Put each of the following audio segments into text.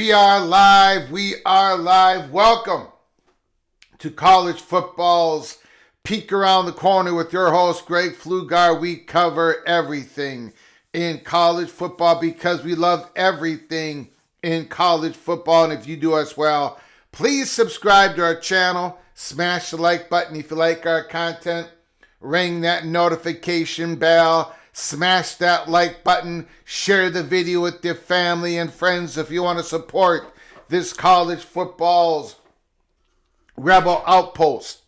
We are live. We are live. Welcome to college football's Peek Around the Corner with your host, Greg Pflugar. We cover everything in college football because we love everything in college football. And if you do as well, please subscribe to our channel. Smash the like button if you like our content. Ring that notification bell. Smash that like button. Share the video with your family and friends if you want to support this college football's rebel outpost.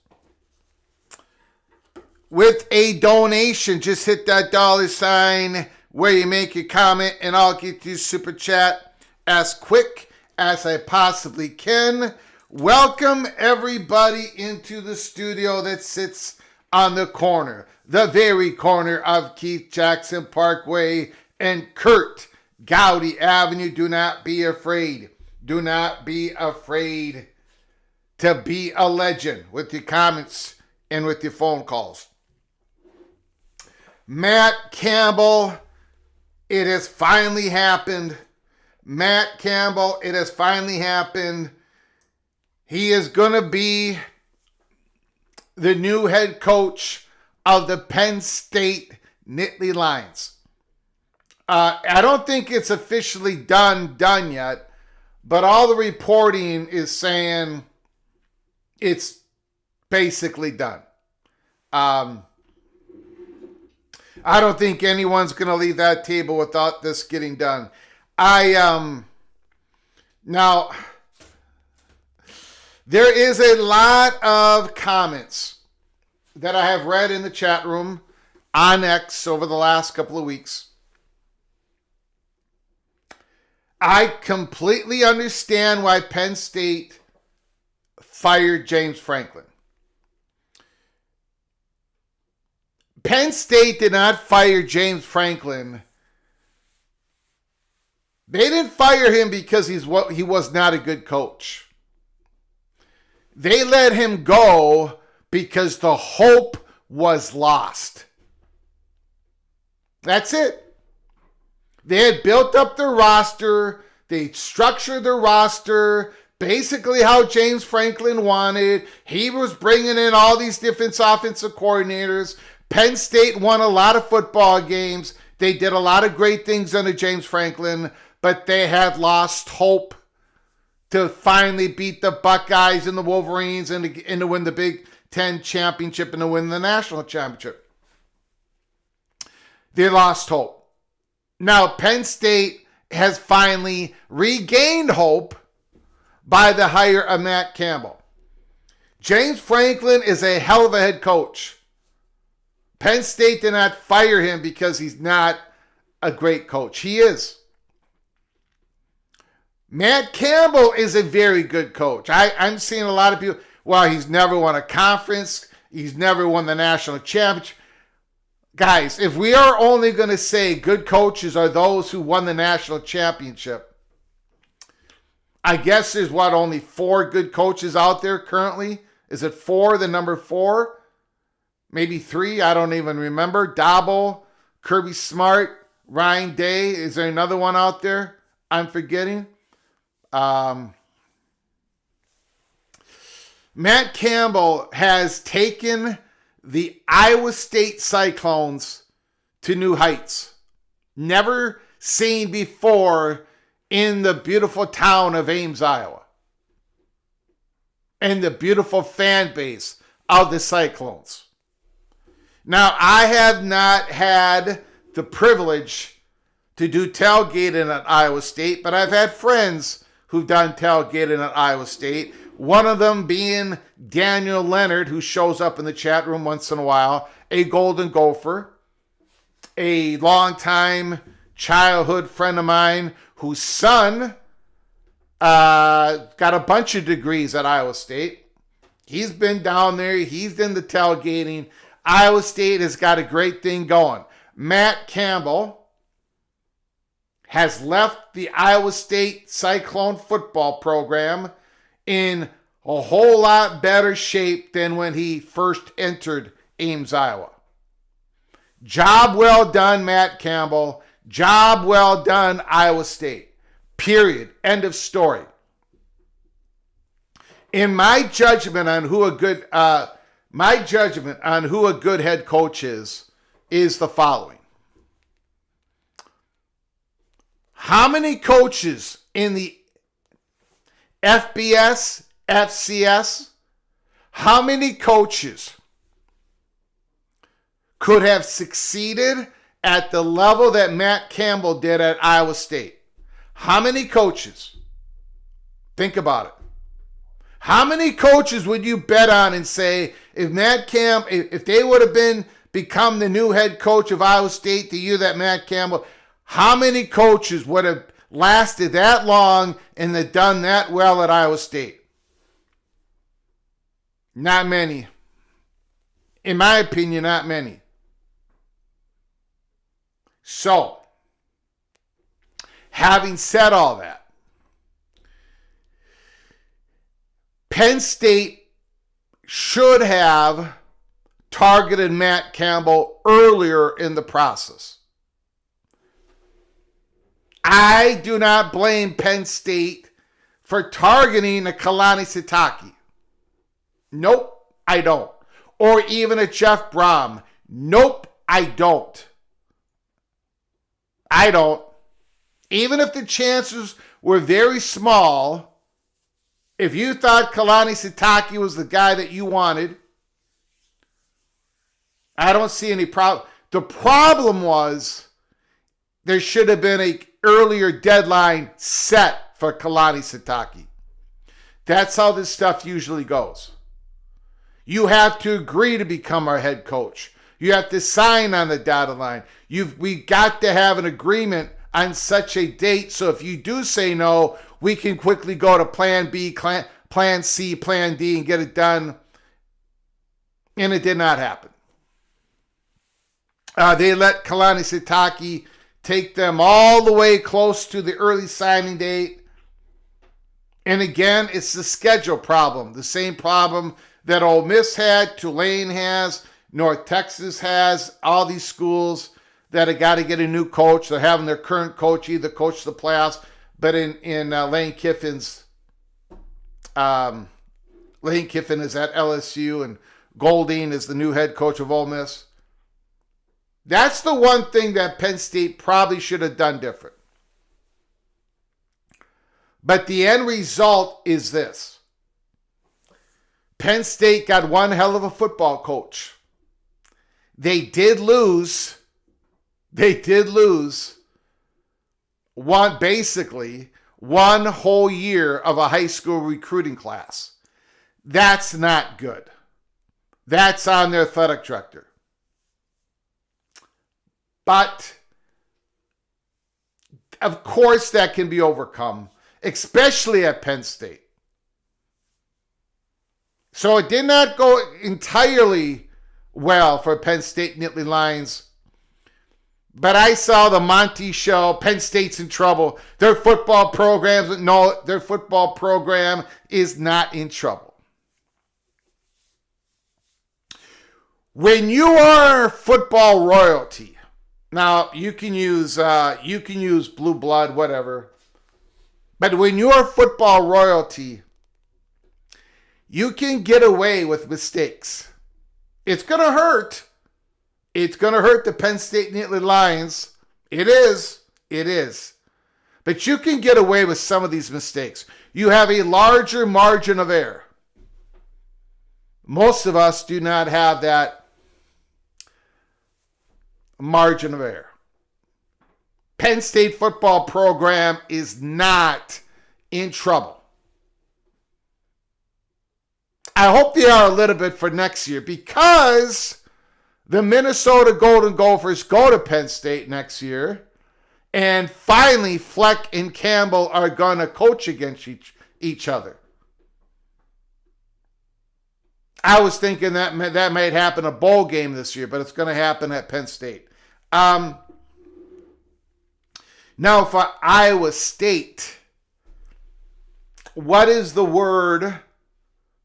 With a donation, just hit that $sign where you make your comment and I'll get you super chat as quick as I possibly can. Welcome everybody into the studio that sits on the corner, the very corner of Keith Jackson Parkway and Kurt Gowdy Avenue. Do not be afraid. Do not be afraid to be a legend with your comments and with your phone calls. Matt Campbell, it has finally happened. Matt Campbell, it has finally happened. He is going to be the new head coach of the Penn State Nittany Lions. I don't think it's officially done yet, but all the reporting is saying it's basically done. I don't think anyone's going to leave that table without this getting done. Now, there is a lot of comments that I have read in the chat room on X over the last couple of weeks. I completely understand why Penn State fired James Franklin. Penn State did not fire James Franklin. They didn't fire him because he was not a good coach. They let him go because the hope was lost. That's it. They had built up their roster. They structured their roster basically how James Franklin wanted. He was bringing in all these different offensive coordinators. Penn State won a lot of football games. They did a lot of great things under James Franklin, but they had lost hope to finally beat the Buckeyes and the Wolverines and to win the Big Ten championship and to win the national championship. They lost hope. Now, Penn State has finally regained hope by the hire of Matt Campbell. James Franklin is a hell of a head coach. Penn State did not fire him because he's not a great coach. He is. Matt Campbell is a very good coach. I'm seeing a lot of people, well, he's never won a conference. He's never won the national championship. Guys, if we are only going to say good coaches are those who won the national championship, I guess there's only 4 good coaches out there currently? Is it 4, the number 4? Maybe 3, I don't even remember. Dabo, Kirby Smart, Ryan Day. Is there another one out there I'm forgetting? Matt Campbell has taken the Iowa State Cyclones to new heights. Never seen before in the beautiful town of Ames, Iowa. And the beautiful fan base of the Cyclones. Now, I have not had the privilege to do tailgating at Iowa State, but I've had friends who've done tailgating at Iowa State. One of them being Daniel Leonard, who shows up in the chat room once in a while, a Golden Gopher, a longtime childhood friend of mine whose son got a bunch of degrees at Iowa State. He's been down there. He's in the tailgating. Iowa State has got a great thing going. Matt Campbell has left the Iowa State Cyclone football program in a whole lot better shape than when he first entered Ames, Iowa. Job well done, Matt Campbell. Job well done, Iowa State. Period. End of story. In my judgment on who a good head coach is the following. How many coaches in the FBS, FCS, how many coaches could have succeeded at the level that Matt Campbell did at Iowa State? How many coaches? Think about it. How many coaches would you bet on and say, if they would have become the new head coach of Iowa State the year that Matt Campbell, how many coaches would have lasted that long and have done that well at Iowa State? Not many. In my opinion, not many. So, having said all that, Penn State should have targeted Matt Campbell earlier in the process. I do not blame Penn State for targeting a Kalani Sitake. Nope, I don't. Or even a Jeff Brom. Nope, I don't. I don't. Even if the chances were very small, if you thought Kalani Sitake was the guy that you wanted, I don't see any problem. The problem was there should have been an earlier deadline set for Kalani Sitake. That's how this stuff usually goes. You have to agree to become our head coach. You have to sign on the dotted line. We got to have an agreement on such a date, so if you do say no, we can quickly go to plan B, plan plan C, plan D, and get it done. And it did not happen. They let Kalani Sitake take them all the way close to the early signing date. And again, it's the schedule problem. The same problem that Ole Miss had, Tulane has, North Texas has, all these schools that have got to get a new coach. They're having their current coach either coach the playoffs, but in Lane Kiffin's, Lane Kiffin is at LSU and Golding is the new head coach of Ole Miss. That's the one thing that Penn State probably should have done different. But the end result is this. Penn State got one hell of a football coach. They did lose one whole year of a high school recruiting class. That's not good. That's on their athletic director. But, of course, that can be overcome, especially at Penn State. So it did not go entirely well for Penn State Nittany Lions. But I saw the Monty show, Penn State's in trouble. Their football program is not in trouble. When you are football royalty, now you can use blue blood, whatever. But when you're football royalty, you can get away with mistakes. It's going to hurt. It's going to hurt the Penn State Nittany Lions. It is. But you can get away with some of these mistakes. You have a larger margin of error. Most of us do not have that margin of error. Penn State football program is not in trouble. I hope they are a little bit for next year because the Minnesota Golden Gophers go to Penn State next year, and finally Fleck and Campbell are going to coach against each other. I was thinking that might happen a bowl game this year, but it's going to happen at Penn State. Now for Iowa State, what is the word?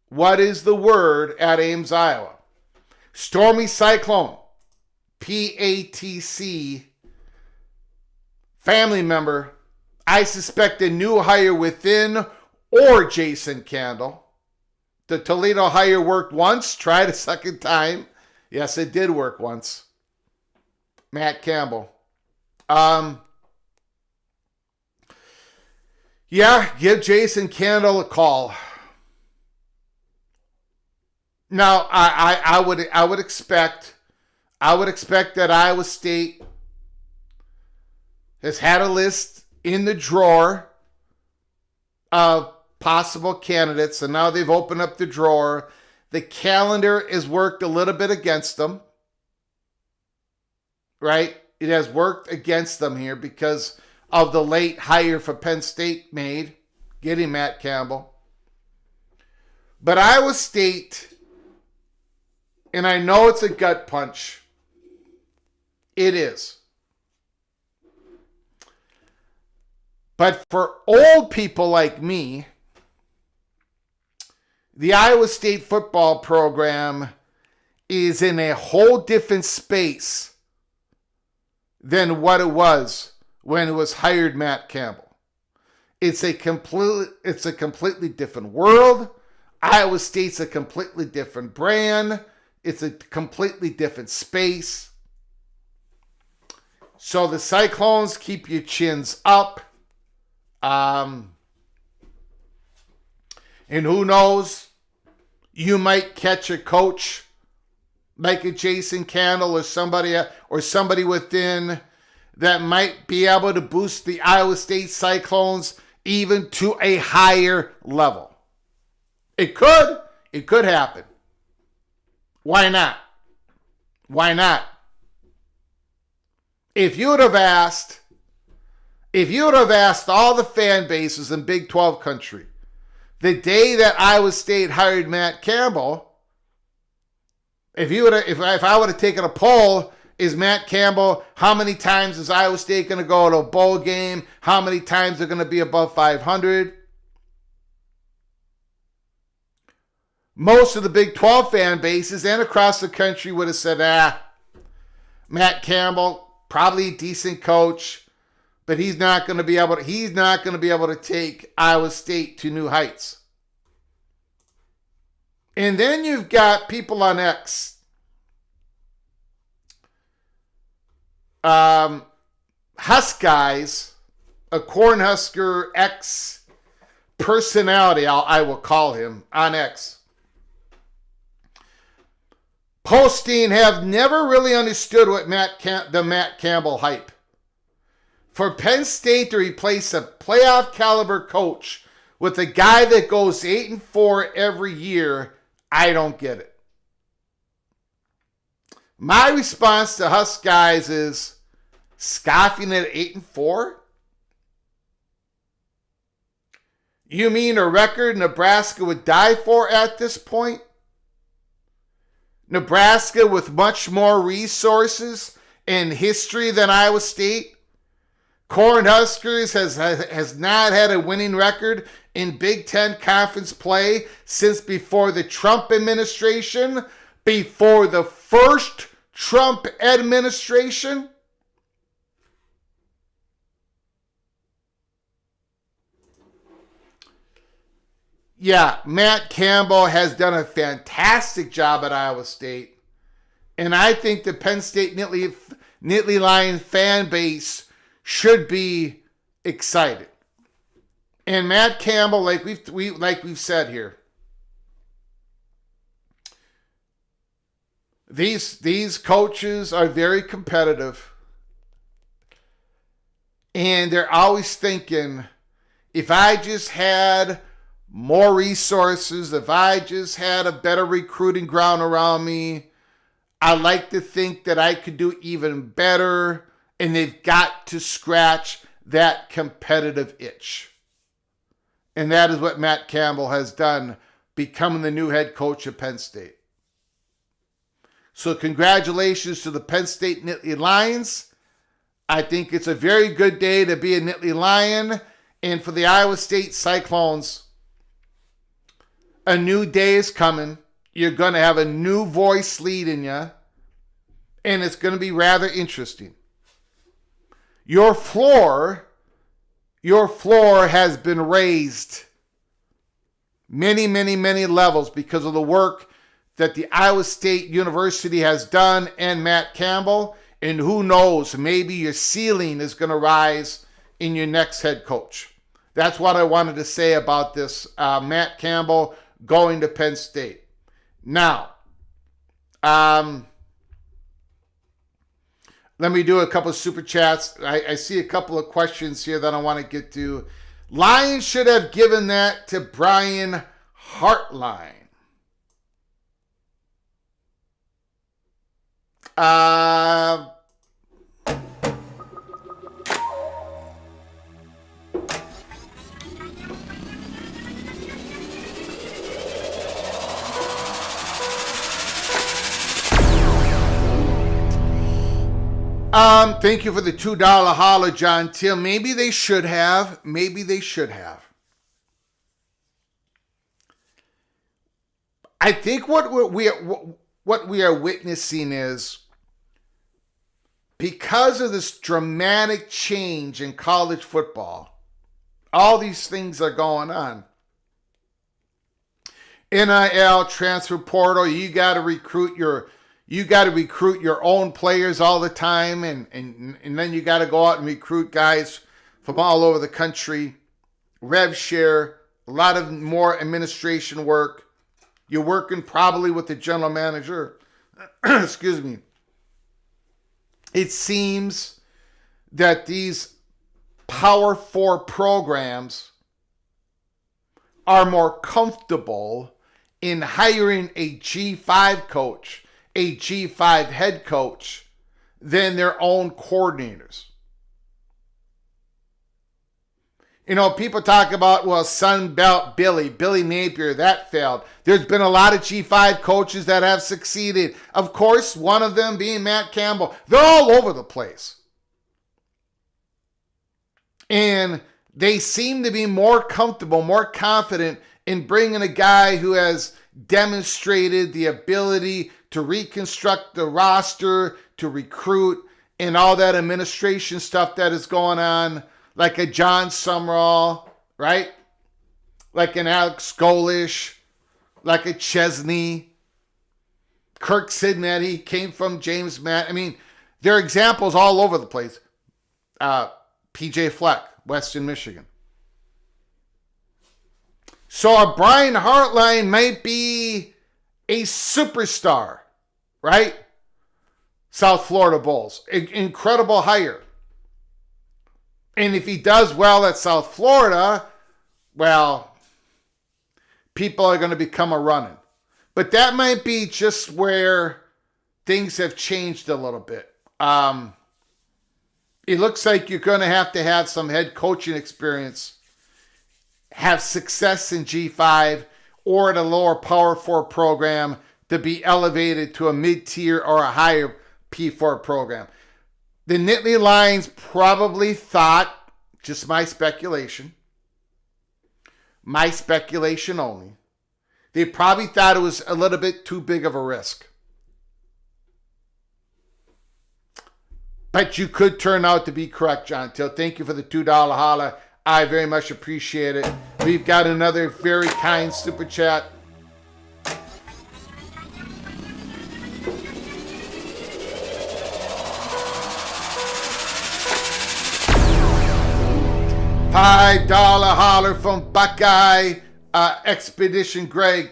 What is the word at Ames, Iowa? Stormy Cyclone, PATC, family member. I suspect a new hire within or Jason Campbell. The Toledo hire worked once, tried a second time. Yes, it did work once. Matt Campbell. Yeah, give Jason Campbell a call. Now, I would expect that Iowa State has had a list in the drawer of possible candidates, and now they've opened up the drawer. The calendar has worked a little bit against them, right? It has worked against them here because of the late hire for Penn State made, getting Matt Campbell. But Iowa State, and I know it's a gut punch. It is. But for old people like me, the Iowa State football program is in a whole different space than what it was when it was hired Matt Campbell. It's a completely different world. Iowa State's a completely different brand. It's a completely different space. So the Cyclones, keep your chins up. And who knows? You might catch a coach like a Jason Campbell or somebody within that might be able to boost the Iowa State Cyclones even to a higher level. It could happen. Why not? Why not? If you would have asked all the fan bases in Big 12 country The day that Iowa State hired Matt Campbell, if I would have taken a poll, is Matt Campbell, how many times is Iowa State going to go to a bowl game? How many times they're going to be above 500? Most of the Big 12 fan bases and across the country would have said, Matt Campbell, probably a decent coach, but he's not going to be able to take Iowa State to new heights. And then you've got people on X, Husk guys, a Cornhusker X personality, I will call him, on X, posting have never really understood what the Matt Campbell hype. For Penn State to replace a playoff caliber coach with a guy that goes 8-4 every year, I don't get it. My response to Husk guys is scoffing at 8-4? You mean a record Nebraska would die for at this point? Nebraska with much more resources and history than Iowa State? Cornhuskers has not had a winning record in Big Ten conference play since before the Trump administration, before the first Trump administration. Yeah, Matt Campbell has done a fantastic job at Iowa State. And I think the Penn State Nittany Lion fan base should be excited. And Matt Campbell, like we've said here, these coaches are very competitive. And they're always thinking, if I just had more resources, if I just had a better recruiting ground around me, I like to think that I could do even better. And they've got to scratch that competitive itch. And that is what Matt Campbell has done, becoming the new head coach of Penn State. So congratulations to the Penn State Nittany Lions. I think it's a very good day to be a Nittany Lion. And for the Iowa State Cyclones, a new day is coming. You're going to have a new voice leading you. And it's going to be rather interesting. Your floor has been raised many, many, many levels because of the work that the Iowa State University has done and Matt Campbell. And who knows, maybe your ceiling is going to rise in your next head coach. That's what I wanted to say about this Matt Campbell going to Penn State. Now, let me do a couple of super chats. I see a couple of questions here that I want to get to. Lions should have given that to Brian Hartline. Thank you for the $2 holler, John Tim. Maybe they should have. Maybe they should have. I think what we are witnessing is, because of this dramatic change in college football, all these things are going on. NIL, transfer portal, you got to recruit your own players all the time, and then you got to go out and recruit guys from all over the country. Rev share, a lot of more administration work. You're working probably with the general manager. Excuse me. It seems that these Power 4 programs are more comfortable in hiring a G5 coach, a G5 head coach, than their own coordinators. People talk about, well, Sun Belt Billy Napier, that failed. There's been a lot of G5 coaches that have succeeded. Of course, one of them being Matt Campbell. They're all over the place. And they seem to be more comfortable, more confident in bringing a guy who has demonstrated the ability to reconstruct the roster, to recruit, and all that administration stuff that is going on, like a John Summerall, right? Like an Alex Golish, like a Chesney, Kirk Sidnetti came from James Matt. I mean, there are examples all over the place. PJ Fleck, Western Michigan. So a Brian Hartline might be a superstar, right? South Florida Bulls. Incredible hire. And if he does well at South Florida, well, people are going to become a running. But that might be just where things have changed a little bit. It looks like you're going to have some head coaching experience, have success in G5 or at a lower Power 4 program to be elevated to a mid-tier or a higher P4 program. The Nittany Lions probably thought, just my speculation only, they probably thought it was a little bit too big of a risk. But you could turn out to be correct, John Till. Thank you for the $2 holla. I very much appreciate it. We've got another very kind super chat. $5 holler from Buckeye Expedition Greg.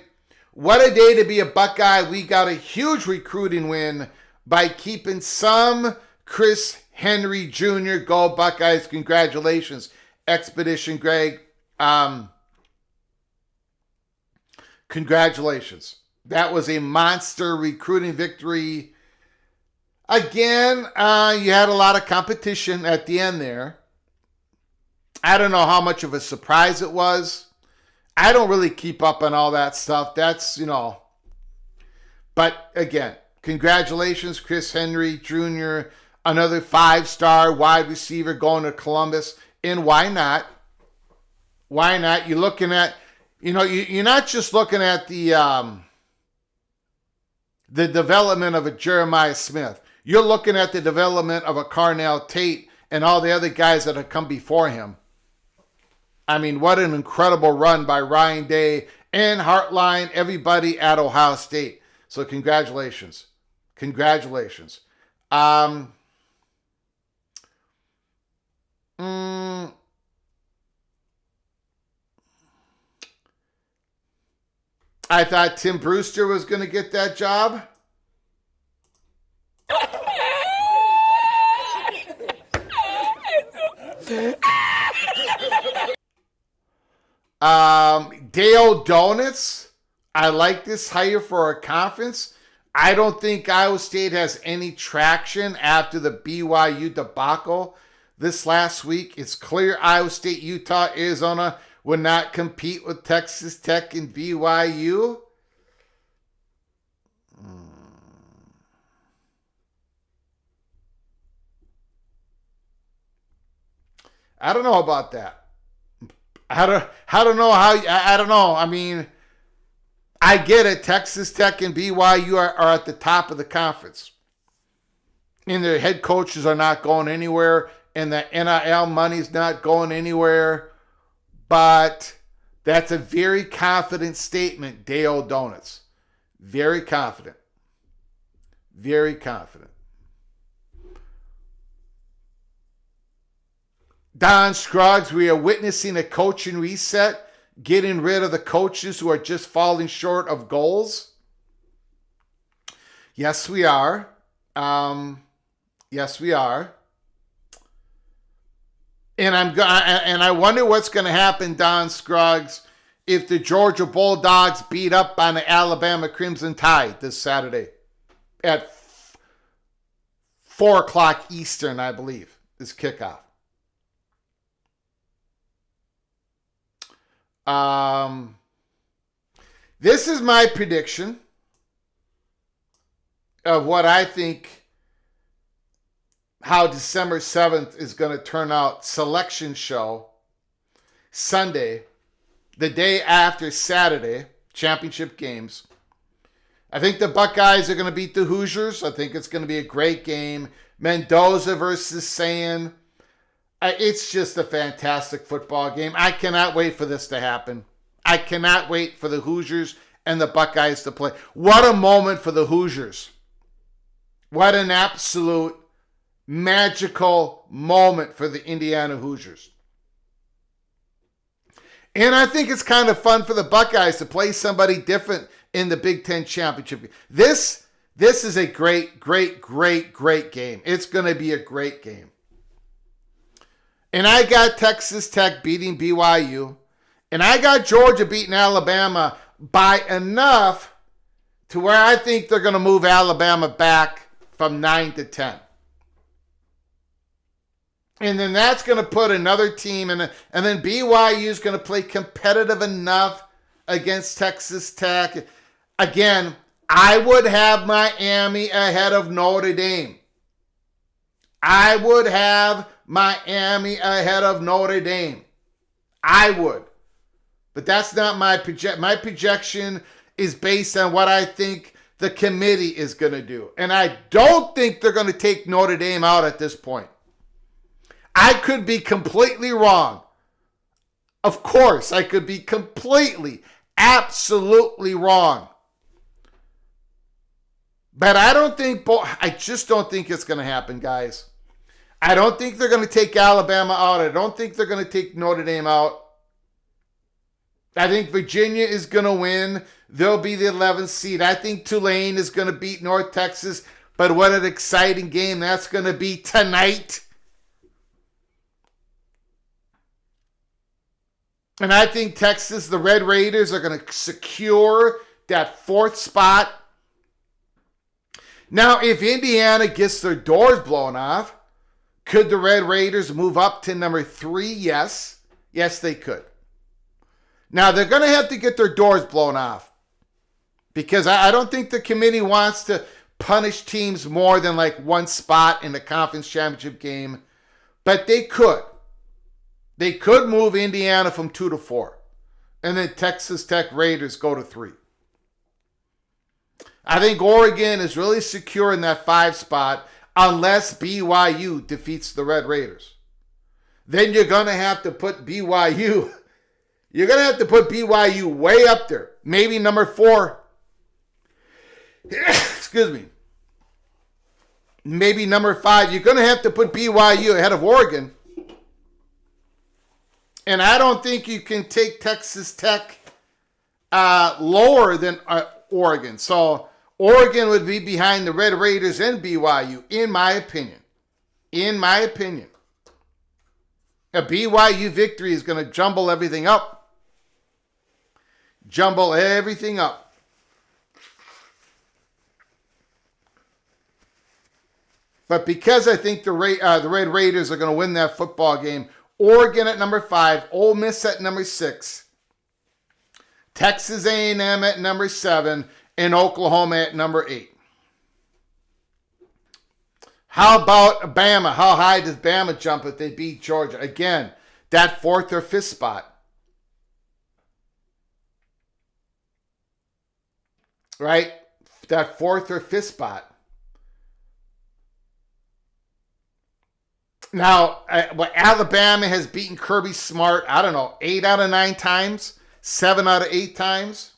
What a day to be a Buckeye. We got a huge recruiting win by keeping some Chris Henry Jr. Go Buckeyes. Congratulations, Expedition Greg. Congratulations. That was a monster recruiting victory. Again, you had a lot of competition at the end there. I don't know how much of a surprise it was. I don't really keep up on all that stuff. That's, But again, congratulations, Chris Henry Jr., another 5-star wide receiver going to Columbus. And why not? Why not? You're looking at, you're not just looking at the development of a Jeremiah Smith. You're looking at the development of a Carnell Tate and all the other guys that have come before him. I mean, what an incredible run by Ryan Day and Hartline, everybody at Ohio State. So congratulations. Congratulations. I thought Tim Brewster was going to get that job. Dale Donuts. I like this hire for a conference. I don't think Iowa State has any traction after the BYU debacle this last week. It's clear Iowa State, Utah, Arizona would not compete with Texas Tech and BYU. I don't know about that. I don't know. I mean, I get it. Texas Tech and BYU are at the top of the conference. And their head coaches are not going anywhere. And the NIL money's not going anywhere. But that's a very confident statement, Dale Donuts. Very confident. Very confident. Don Scruggs, we are witnessing a coaching reset, getting rid of the coaches who are just falling short of goals. Yes, we are. Yes, we are. And I wonder what's going to happen, Don Scruggs, if the Georgia Bulldogs beat up on the Alabama Crimson Tide this Saturday at 4 o'clock Eastern, I believe, is kickoff. This is my prediction of what I think how December 7th is going to turn out. Selection show Sunday, the day after Saturday, championship games. I think the Buckeyes are going to beat the Hoosiers. I think it's going to be a great game. Mendoza versus Sayin. It's just a fantastic football game. I cannot wait for this to happen. I cannot wait for the Hoosiers and the Buckeyes to play. What a moment for the Hoosiers. What an absolute magical moment for the Indiana Hoosiers. And I think it's kind of fun for the Buckeyes to play somebody different in the Big Ten Championship. This is a great game. It's going to be a great game. And I got Texas Tech beating BYU. And I got Georgia beating Alabama by enough to where I think they're going to move Alabama back from 9 to 10. And then that's going to put another team in, and then BYU is going to play competitive enough against Texas Tech. Again, I would have Miami ahead of Notre Dame. I would have Miami ahead of Notre Dame. I would. But that's not my projection. My projection is based on what I think the committee is going to do. And I don't think they're going to take Notre Dame out at this point. I could be completely wrong. Of course, I could be completely, absolutely wrong. But I just don't think it's going to happen, guys. I don't think they're going to take Alabama out. I don't think they're going to take Notre Dame out. I think Virginia is going to win. They'll be the 11th seed. I think Tulane is going to beat North Texas. But what an exciting game that's going to be tonight. And I think Texas, the Red Raiders, are going to secure that 4th spot. Now, if Indiana gets their doors blown off, could the Red Raiders move up to number 3? Yes. Yes, they could. Now, they're going to have to get their doors blown off because I don't think the committee wants to punish teams more than like one spot in the conference championship game, but they could. They could move Indiana from 2 to 4, and then Texas Tech Raiders go to 3. I think Oregon is really secure in that 5 spot unless BYU defeats the Red Raiders. Then you're going to have to put BYU. You're going to have to put BYU way up there. Maybe number 4. Excuse me. Maybe number 5. You're going to have to put BYU ahead of Oregon. And I don't think you can take Texas Tech lower than Oregon. So Oregon would be behind the Red Raiders and BYU, in my opinion. In my opinion. A BYU victory is going to jumble everything up. Jumble everything up. But because I think the Red Raiders are going to win that football game, Oregon at number 5, Ole Miss at number 6, Texas A&M at number 7, and Oklahoma at number 8. How about Bama? How high does Bama jump if they beat Georgia? Again, that 4th or 5th spot. Right? That 4th or 5th spot. Now, Alabama has beaten Kirby Smart, 8 out of 9 times, 7 out of 8 times.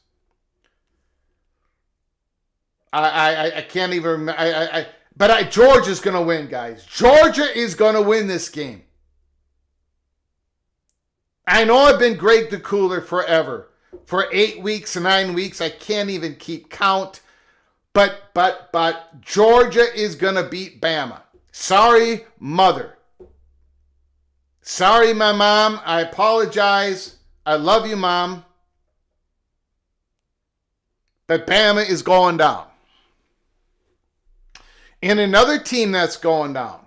I can't even remember. But Georgia's going to win, guys. Georgia is going to win this game. I know I've been Greg the Cooler forever. For 8 weeks, 9 weeks, I can't even keep count. But Georgia is going to beat Bama. Sorry, mother. Sorry, my mom. I apologize. I love you, Mom. But Bama is going down. And another team that's going down.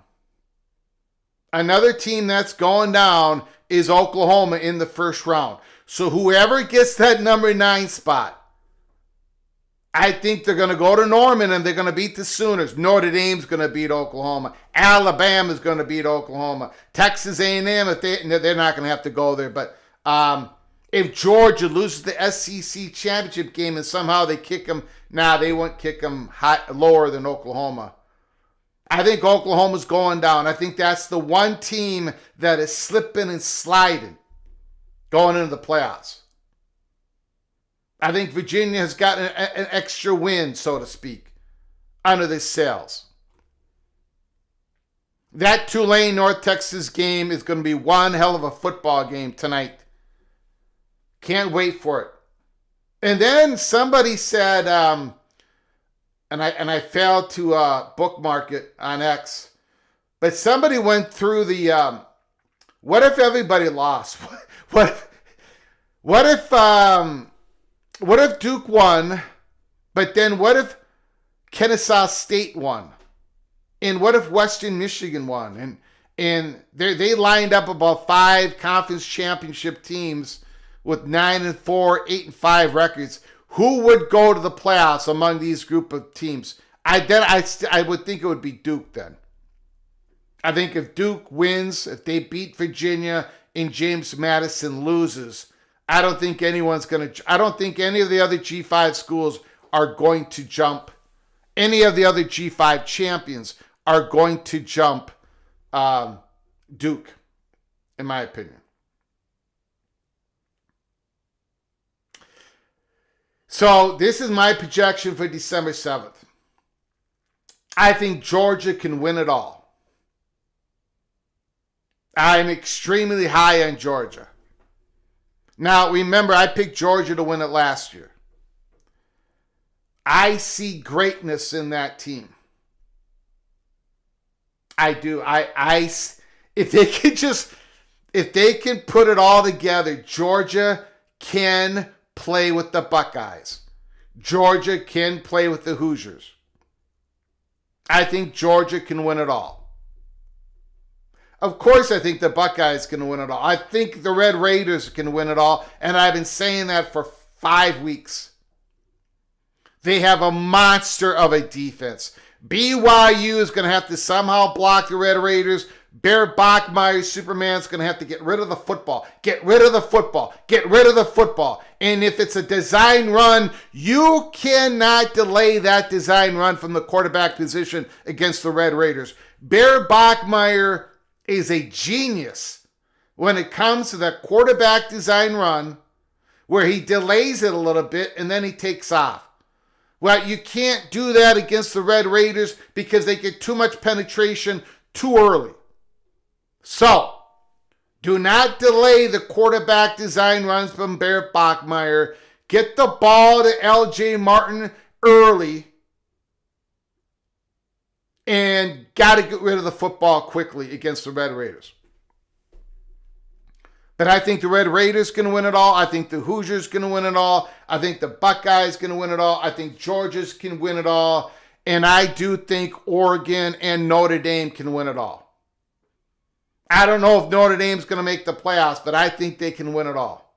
Another team that's going down is Oklahoma in the first round. So whoever gets that number 9 spot, I think they're going to go to Norman and they're going to beat the Sooners. Notre Dame's going to beat Oklahoma. Alabama's going to beat Oklahoma. Texas A&M, they're not going to have to go there. But if Georgia loses the SEC championship game and somehow they kick them, they won't kick them lower than Oklahoma. I think Oklahoma's going down. I think that's the one team that is slipping and sliding going into the playoffs. I think Virginia has got an extra win, so to speak, under their sails. That Tulane North Texas game is going to be one hell of a football game tonight. Can't wait for it. And then somebody said, and I failed to bookmark it on X, but somebody went through the what if everybody lost? What if Duke won, but then what if Kennesaw State won? And what if Western Michigan won? And they lined up about 5 conference championship teams with 9-4, 8-5 records. Who would go to the playoffs among these group of teams? I would think it would be Duke then. I think if Duke wins, if they beat Virginia and James Madison loses, I don't think any of the other G5 schools are going to jump. Any of the other G5 champions are going to jump Duke, in my opinion. So this is my projection for December 7th. I think Georgia can win it all. I'm extremely high on Georgia. Now, remember, I picked Georgia to win it last year. I see greatness in that team. I do. If they can put it all together, Georgia can play with the Buckeyes. Georgia can play with the Hoosiers. I think Georgia can win it all. Of course, I think the Buckeyes can win it all. I think the Red Raiders can win it all, and I've been saying that for 5 weeks. They have a monster of a defense. BYU is going to have to somehow block the Red Raiders. Bear Bachmeier, Superman's going to have to get rid of the football. Get rid of the football. Get rid of the football. And if it's a design run, you cannot delay that design run from the quarterback position against the Red Raiders. Bear Bachmeier is a genius when it comes to that quarterback design run where he delays it a little bit and then he takes off. Well, you can't do that against the Red Raiders because they get too much penetration too early. So, do not delay the quarterback design runs from Bear Bachmeier. Get the ball to L.J. Martin early. And got to get rid of the football quickly against the Red Raiders. But I think the Red Raiders can win it all. I think the Hoosiers can win it all. I think the Buckeyes can win it all. I think Georgia's can win it all. And I do think Oregon and Notre Dame can win it all. I don't know if Notre Dame's going to make the playoffs, but I think they can win it all.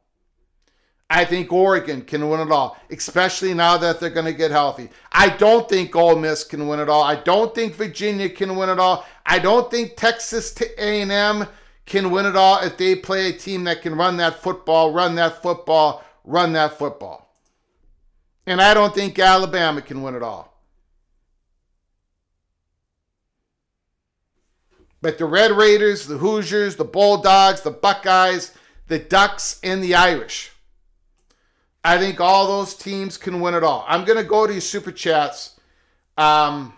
I think Oregon can win it all, especially now that they're going to get healthy. I don't think Ole Miss can win it all. I don't think Virginia can win it all. I don't think Texas A&M can win it all if they play a team that can run that football. And I don't think Alabama can win it all. But the Red Raiders, the Hoosiers, the Bulldogs, the Buckeyes, the Ducks, and the Irish, I think all those teams can win it all. I'm going to go to your Super Chats. I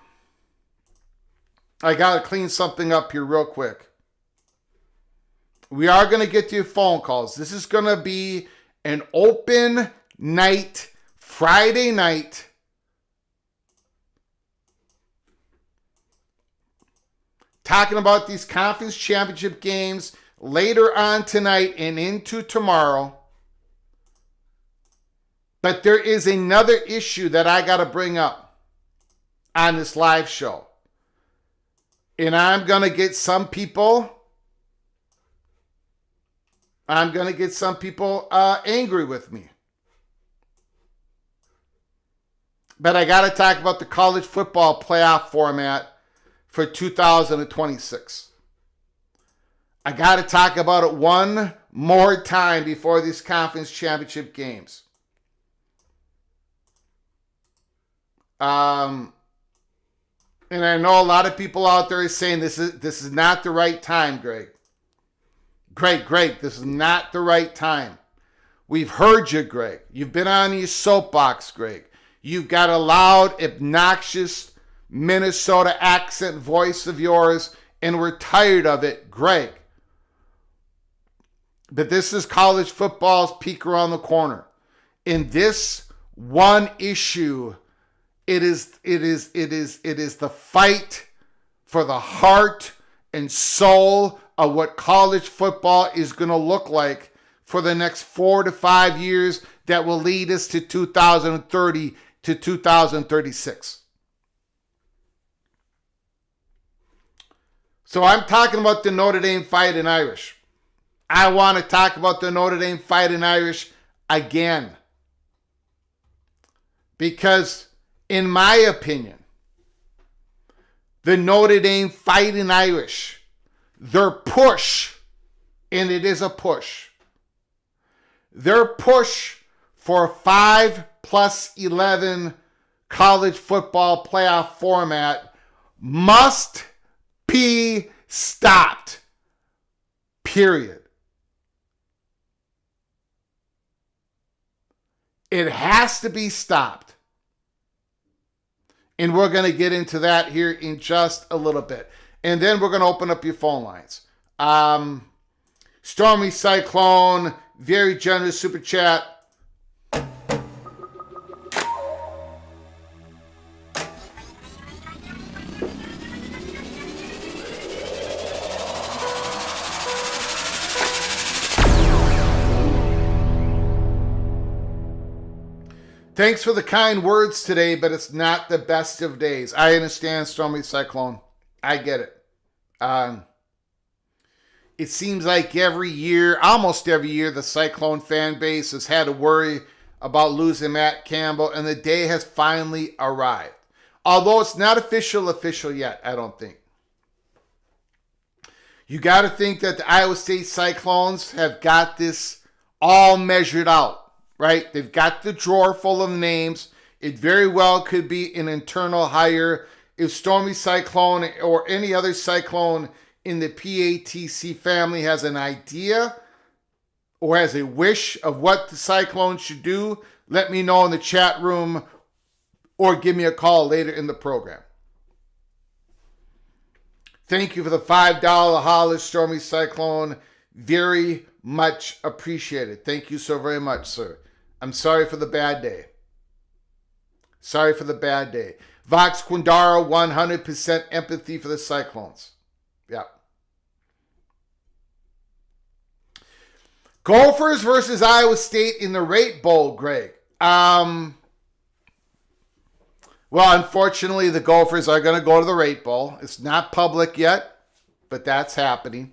got to clean something up here real quick. We are going to get to your phone calls. This is going to be an open night, Friday night. Talking about these conference championship games later on tonight and into tomorrow. But there is another issue that I got to bring up on this live show. And I'm going to get some people I'm going to get some people angry with me. But I got to talk about the college football playoff format for 2026. I got to talk about it one more time before these conference championship games. And I know a lot of people out there are saying this is not the right time, Greg. Greg, this is not the right time. We've heard you, Greg. You've been on your soapbox, Greg. You've got a loud, obnoxious Minnesota accent voice of yours, and we're tired of it, Greg. But this is college football's peak around the corner. In this one issue, it is the fight for the heart and soul of what college football is going to look like for the next 4 to 5 years that will lead us to 2030 to 2036. So I'm talking about the Notre Dame Fighting Irish. I want to talk about the Notre Dame Fighting Irish again. Because, in my opinion, the Notre Dame Fighting Irish, their push, and it is a push, their push for 5+11 college football playoff format must be stopped. Period. It has to be stopped. And we're going to get into that here in just a little bit. And then we're going to open up your phone lines. Stormy Cyclone, very generous super chat. Thanks for the kind words today, but it's not the best of days. I understand, Stormy Cyclone. I get it. It seems like every year, almost every year, the Cyclone fan base has had to worry about losing Matt Campbell, and the day has finally arrived. Although it's not official yet, I don't think. You got to think that the Iowa State Cyclones have got this all measured out. Right? They've got the drawer full of names. It very well could be an internal hire. If Stormy Cyclone or any other Cyclone in the PATC family has an idea or has a wish of what the Cyclone should do, let me know in the chat room or give me a call later in the program. Thank you for the $5 holler, Stormy Cyclone. Very much appreciated. Thank you so very much, sir. I'm sorry for the bad day. Sorry for the bad day. Vox Quindara, 100% empathy for the Cyclones. Yeah. Gophers versus Iowa State in the Rate Bowl, Greg. Well, unfortunately, the Gophers are going to go to the Rate Bowl. It's not public yet, but that's happening.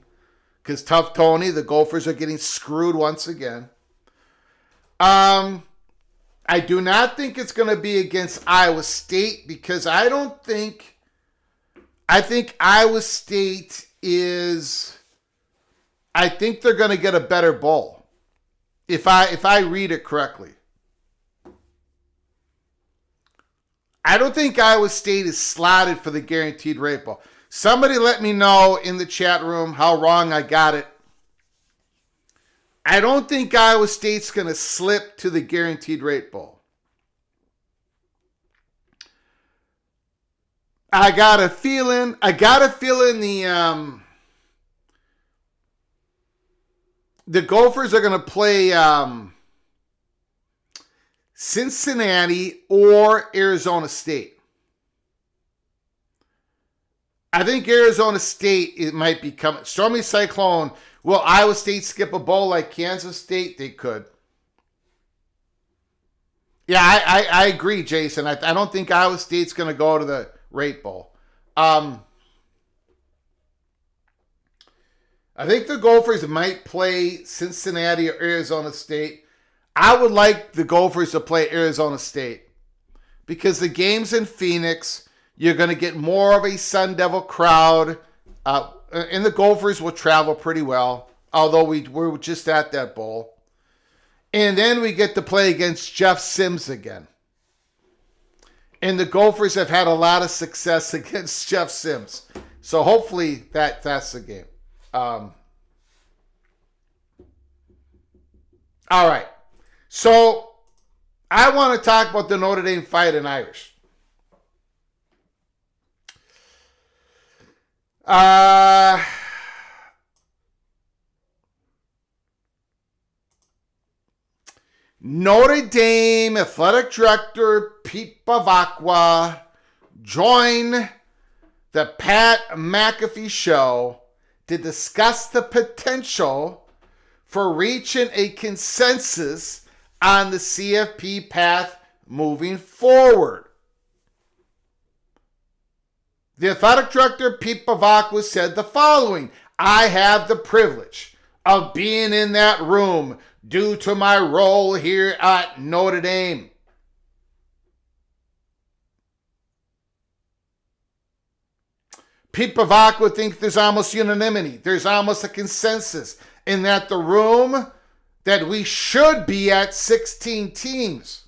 Because Tough Tony, the Gophers are getting screwed once again. I do not think it's going to be against Iowa State because I think Iowa State is, I think they're going to get a better bowl. If I read it correctly. I don't think Iowa State is slotted for the guaranteed rate bowl. Somebody let me know in the chat room how wrong I got it. I don't think Iowa State's going to slip to the guaranteed rate bowl. I got a feeling the Gophers are going to play Cincinnati or Arizona State. I think Arizona State, it might be coming. Stormy Cyclone. Will Iowa State skip a bowl like Kansas State? They could. Yeah, I agree, Jason. I don't think Iowa State's going to go to the Rate Bowl. I think the Gophers might play Cincinnati or Arizona State. I would like the Gophers to play Arizona State because the game's in Phoenix. You're going to get more of a Sun Devil crowd. And the Gophers will travel pretty well, although we're just at that bowl. And then we get to play against Jeff Sims again. And the Gophers have had a lot of success against Jeff Sims. So hopefully that's the game. All right. So I want to talk about the Notre Dame Fighting Irish. Notre Dame Athletic Director Pete Bavacqua joined the Pat McAfee show to discuss the potential for reaching a consensus on the CFP path moving forward. The athletic director, Pete Bavacqua, said the following: I have the privilege of being in that room due to my role here at Notre Dame. Pete Bavacqua thinks there's almost unanimity. There's almost a consensus in that the room that we should be at 16 teams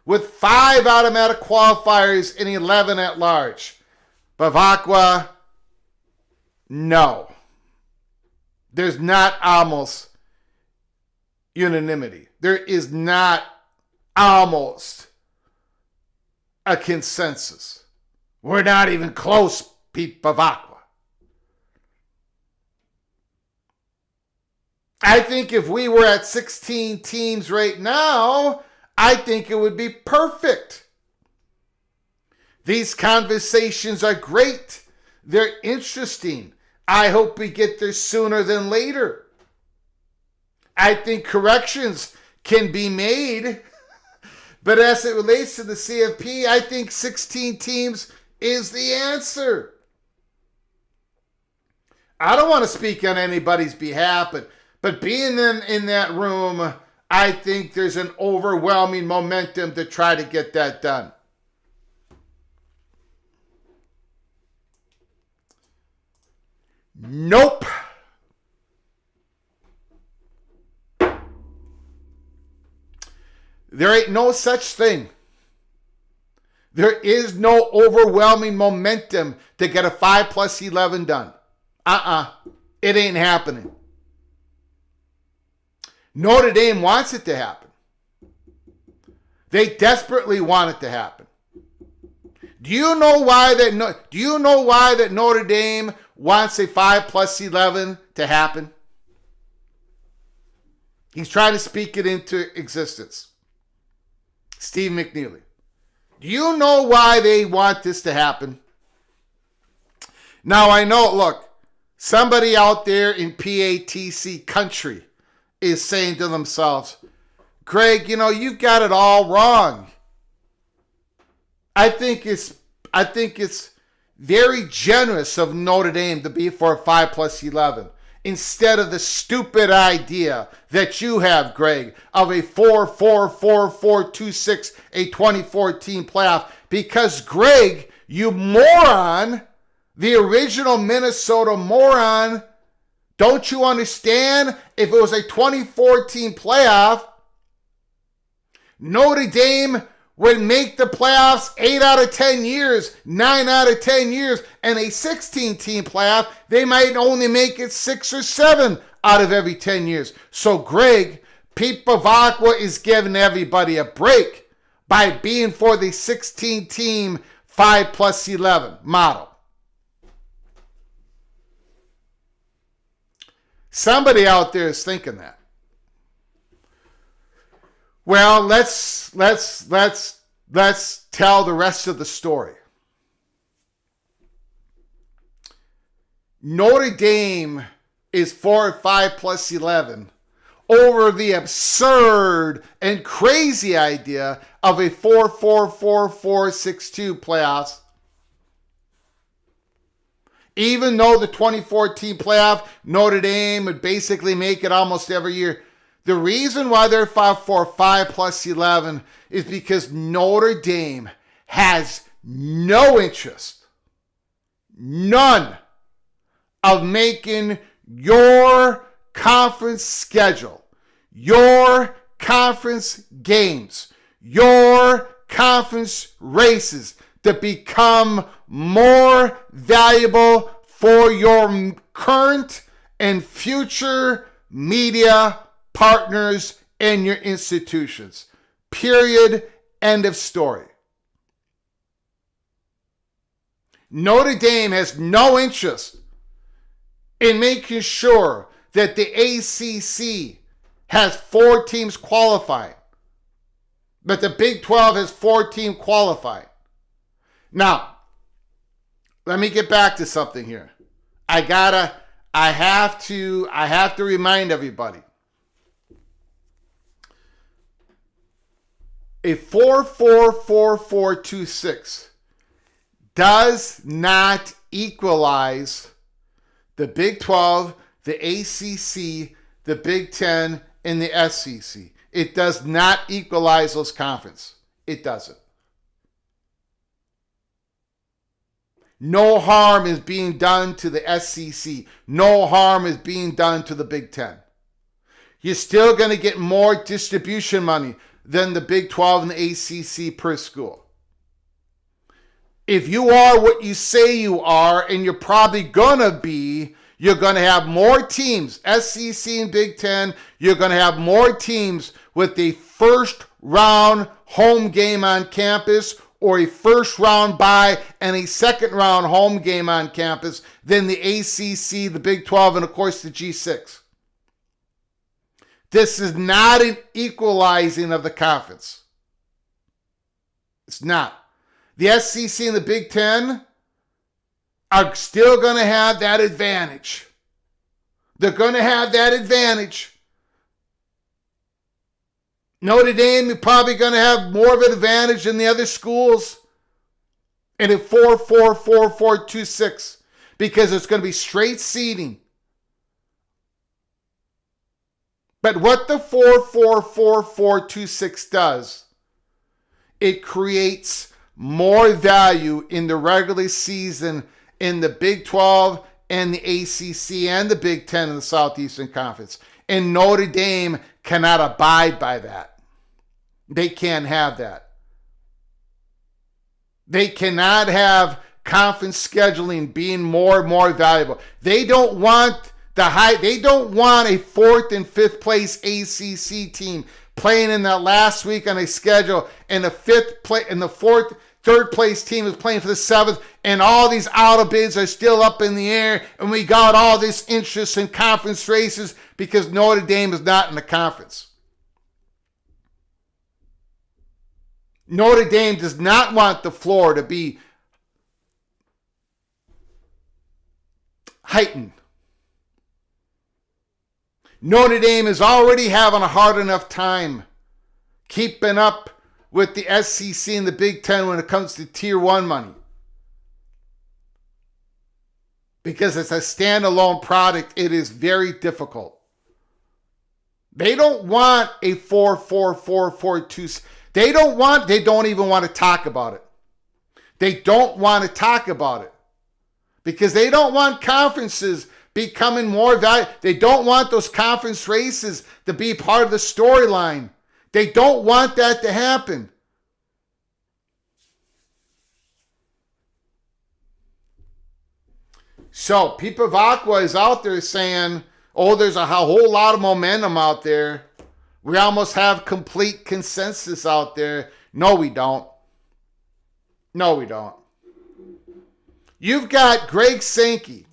with 5 automatic qualifiers and 11 at large. Bavacqua, no. There's not almost unanimity. There is not almost a consensus. We're not even close, Pete Bavacqua. I think if we were at 16 teams right now, I think it would be perfect. These conversations are great. They're interesting. I hope we get there sooner than later. I think corrections can be made. But as it relates to the CFP, I think 16 teams is the answer. I don't want to speak on anybody's behalf, but being in that room, I think there's an overwhelming momentum to try to get that done. Nope. There ain't no such thing. There is no overwhelming momentum to get a 5+11 done. It ain't happening. Notre Dame wants it to happen. They desperately want it to happen. Do you know why that Notre Dame wants a 5+11 to happen? He's trying to speak it into existence. Steve McNeely. Do you know why they want this to happen? Now I know, look, somebody out there in PATC country is saying to themselves, Greg, you've got it all wrong. I think it's very generous of Notre Dame to be for a 5+11 instead of the stupid idea that you have, Greg, of a 4-4-4-4-2-6, a 2014 playoff. Because, Greg, you moron, the original Minnesota moron, don't you understand? If it was a 2014 playoff, Notre Dame would make the playoffs 8 out of 10 years, 9 out of 10 years, and a 16-team playoff, they might only make it 6 or 7 out of every 10 years. So, Greg, Pete Bavacqua is giving everybody a break by being for the 16-team 5+11 model. Somebody out there is thinking that. Well, let's tell the rest of the story. Notre Dame is for 5+11 over the absurd and crazy idea of a 4-4-4-4-6-2 playoffs. Even though the 2014 playoff, Notre Dame would basically make it almost every year. The reason why they're 5+11 is because Notre Dame has no interest, none, of making your conference schedule, your conference games, your conference races to become more valuable for your current and future media partners and your institutions. Period. End of story. Notre Dame has no interest in making sure that the ACC has 4 teams qualifying, but the Big 12 has 4 teams qualifying. Now, let me get back to something here. I have to remind everybody. A 4-4-4-4-2-6 does not equalize the Big 12, the ACC, the Big 10, and the SEC. It does not equalize those conferences. It doesn't. No harm is being done to the SEC. No harm is being done to the Big 10. You're still going to get more distribution money than the Big 12 and the ACC per school. If you are what you say you are, and you're probably going to be, you're going to have more teams, SEC and Big 10, you're going to have more teams with a first round home game on campus or a first round bye and a second round home game on campus than the ACC, the Big 12, and of course the G6. This is not an equalizing of the conference. It's not. The SEC and the Big 10 are still going to have that advantage. They're going to have that advantage. Notre Dame is probably going to have more of an advantage than the other schools in a 4-4-4-4-2-6 because it's going to be straight seeding. But what the 4-4-4-4-2-6 does, it creates more value in the regular season in the Big 12 and the ACC and the Big 10 in the Southeastern Conference. And Notre Dame cannot abide by that. They can't have that. They cannot have conference scheduling being more and more valuable. They don't want they don't want a 4th and 5th place ACC team playing in that last week on a schedule, and the 3rd place team is playing for the 7th, and all these out of bids are still up in the air, and we got all this interest in conference races because Notre Dame is not in the conference. Notre Dame does not want the floor to be heightened. Notre Dame is already having a hard enough time keeping up with the SEC and the Big 10 when it comes to Tier 1 money. Because it's a standalone product, it is very difficult. They don't want a 4-4-4-4-2. They don't even want to talk about it. They don't want to talk about it. Because they don't want conferences becoming more valuable. They don't want those conference races to be part of the storyline. They don't want that to happen. So, Pipa Vacqua is out there saying, oh, there's a whole lot of momentum out there. We almost have complete consensus out there. No, we don't. No, we don't. You've got Greg Sankey.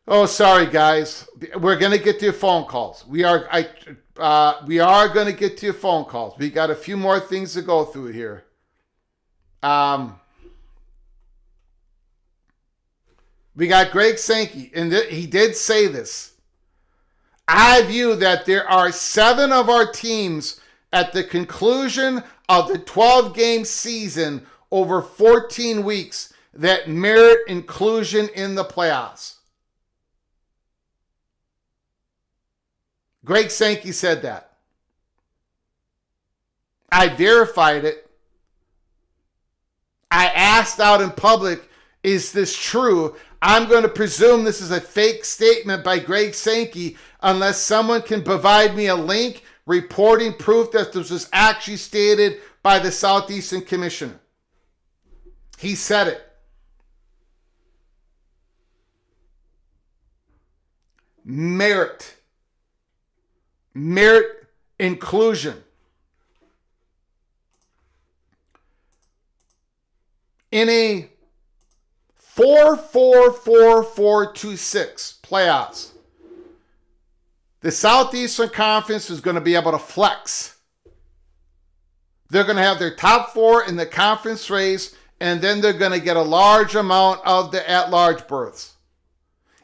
Oh, sorry, guys. We're going to get to your phone calls. We are going to get to your phone calls. We got a few more things to go through here. We got Greg Sankey, and he did say this. I view that there are 7 of our teams at the conclusion of the 12-game season over 14 weeks that merit inclusion in the playoffs. Greg Sankey said that. I verified it. I asked out in public, is this true? I'm going to presume this is a fake statement by Greg Sankey unless someone can provide me a link reporting proof that this was actually stated by the Southeastern Commissioner. He said it. Merit inclusion. In a 4-4-4-4-2-6 playoffs, the Southeastern Conference is going to be able to flex. They're going to have their top four in the conference race, and then they're going to get a large amount of the at-large berths.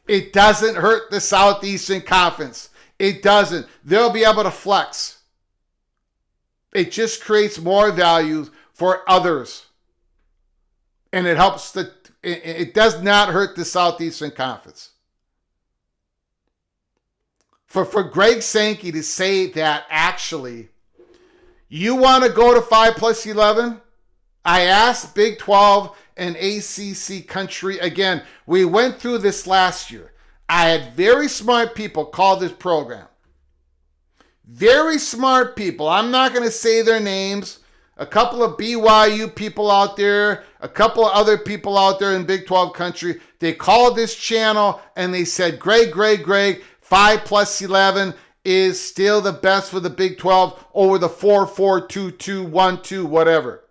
It doesn't hurt the Southeastern Conference. It doesn't. They'll be able to flex. It just creates more value for others. And it helps it does not hurt the Southeastern Conference. For Greg Sankey to say that actually, you want to go to 5+11? I asked Big 12 and ACC country again. We went through this last year. I had very smart people call this program. Very smart people. I'm not going to say their names. A couple of BYU people out there, a couple of other people out there in Big 12 country, they called this channel and they said, Greg, 5+11 is still the best for the Big 12 over the 4-4-2-2-1-2, whatever.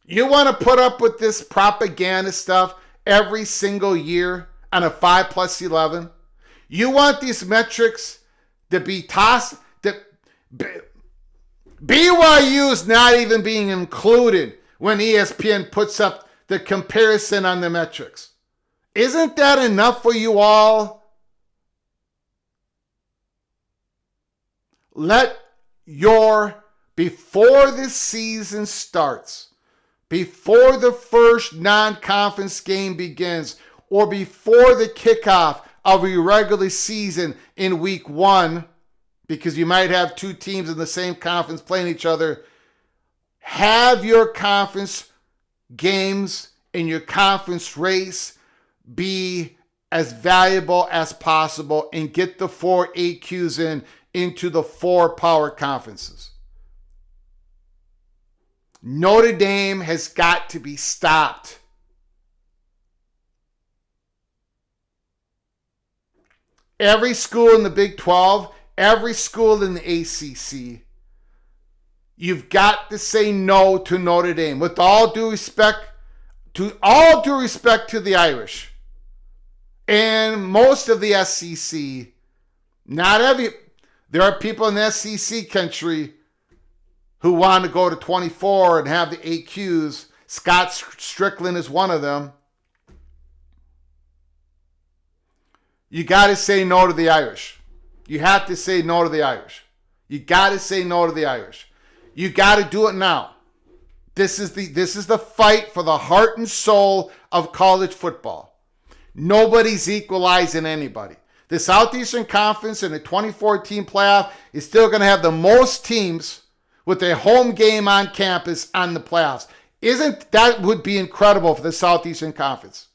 You want to put up with this propaganda stuff every single year on a 5+11? You want these metrics to be tossed? BYU is not even being included when ESPN puts up the comparison on the metrics. Isn't that enough for you all? Before the season starts, before the first non-conference game begins, or before the kickoff of a regular season in week 1, because you might have two teams in the same conference playing each other, have your conference games in your conference race be as valuable as possible and get the 4 AQs into the 4 power conferences. Notre Dame has got to be stopped. Every school in the Big 12, every school in the ACC, you've got to say no to Notre Dame. With all due respect to the Irish and most of the SEC, there are people in the SEC country who want to go to 24 and have the AQs. Scott Strickland is one of them. You got to say no to the Irish. You have to say no to the Irish. You got to say no to the Irish. You got to do it now. This is the fight for the heart and soul of college football. Nobody's equalizing anybody. The Southeastern Conference in the 2014 playoff is still going to have the most teams with a home game on campus on the playoffs. That would be incredible for the Southeastern Conference.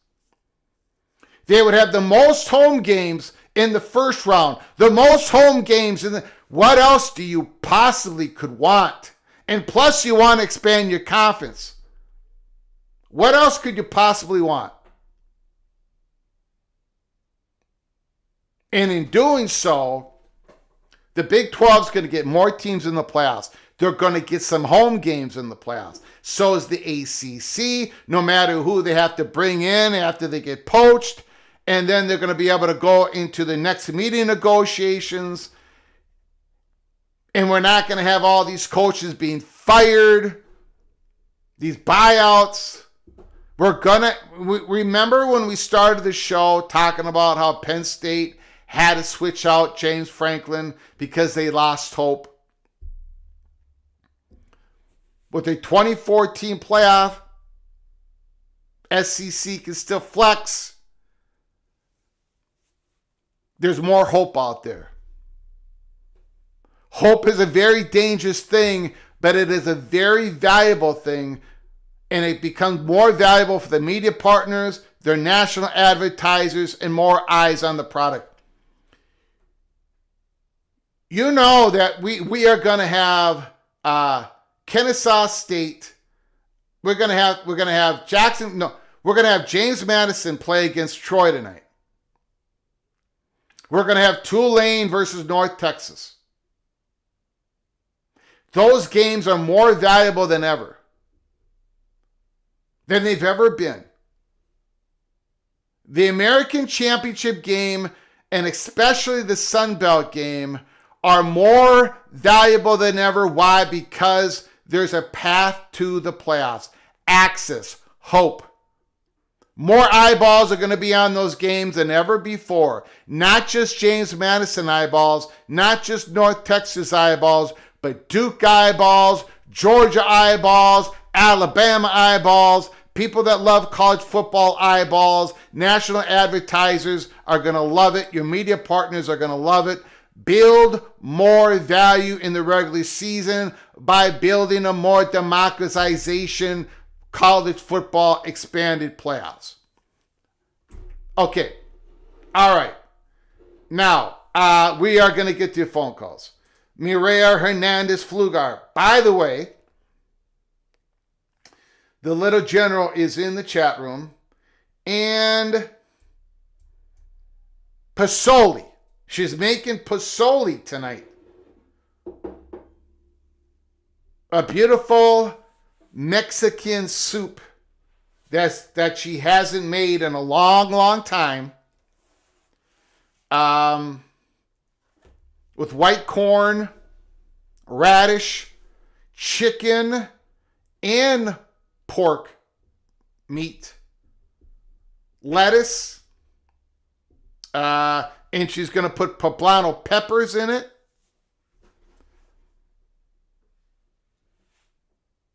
They would have the most home games in the first round, the most home games what else do you possibly could want? And plus you want to expand your conference. What else could you possibly want? And in doing so, the Big 12 is going to get more teams in the playoffs. They're going to get some home games in the playoffs. So is the ACC, no matter who they have to bring in after they get poached. And then they're going to be able to go into the next meeting negotiations. And we're not going to have all these coaches being fired, these buyouts. Remember when we started the show talking about how Penn State had to switch out James Franklin because they lost hope. With a 2014 playoff, SEC can still flex. There's more hope out there. Hope is a very dangerous thing, but it is a very valuable thing, and it becomes more valuable for the media partners, their national advertisers, and more eyes on the product. You know that we are going to have Kennesaw State. We're going to have Jackson. No, we're going to have James Madison play against Troy tonight. We're going to have Tulane versus North Texas. Those games are more valuable than ever. Than they've ever been. The American Championship game, and especially the Sun Belt game, are more valuable than ever. Why? Because there's a path to the playoffs. Access, hope. More eyeballs are going to be on those games than ever before. Not just James Madison eyeballs, not just North Texas eyeballs, but Duke eyeballs, Georgia eyeballs, Alabama eyeballs, people that love college football eyeballs, national advertisers are going to love it. Your media partners are going to love it. Build more value in the regular season by building a more democratization college football expanded playoffs. Okay. All right. Now, we are going to get to phone calls. Mireya Hernandez Flugar. By the way, the little general is in the chat room. And Pasoli. She's making Pasoli tonight. A beautiful Mexican soup that she hasn't made in a long, long time. With white corn, radish, chicken, and pork meat, lettuce, and she's going to put poblano peppers in it.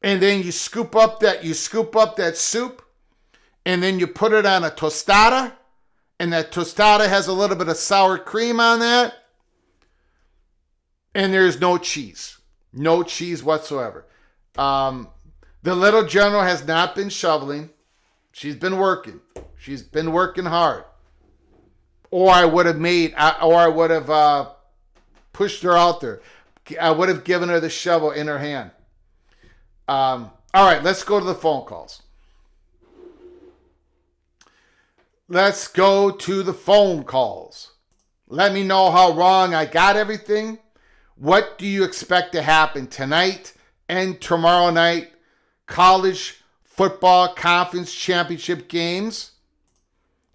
And then you scoop up that soup, and then you put it on a tostada, and that tostada has a little bit of sour cream on that. And there's no cheese. No cheese whatsoever. The little general has not been shoveling. She's been working. She's been working hard. Or I would have pushed her out there. I would have given her the shovel in her hand. All right, let's go to the phone calls. Let's go to the phone calls. Let me know how wrong I got everything. What do you expect to happen tonight and tomorrow night? College football conference championship games.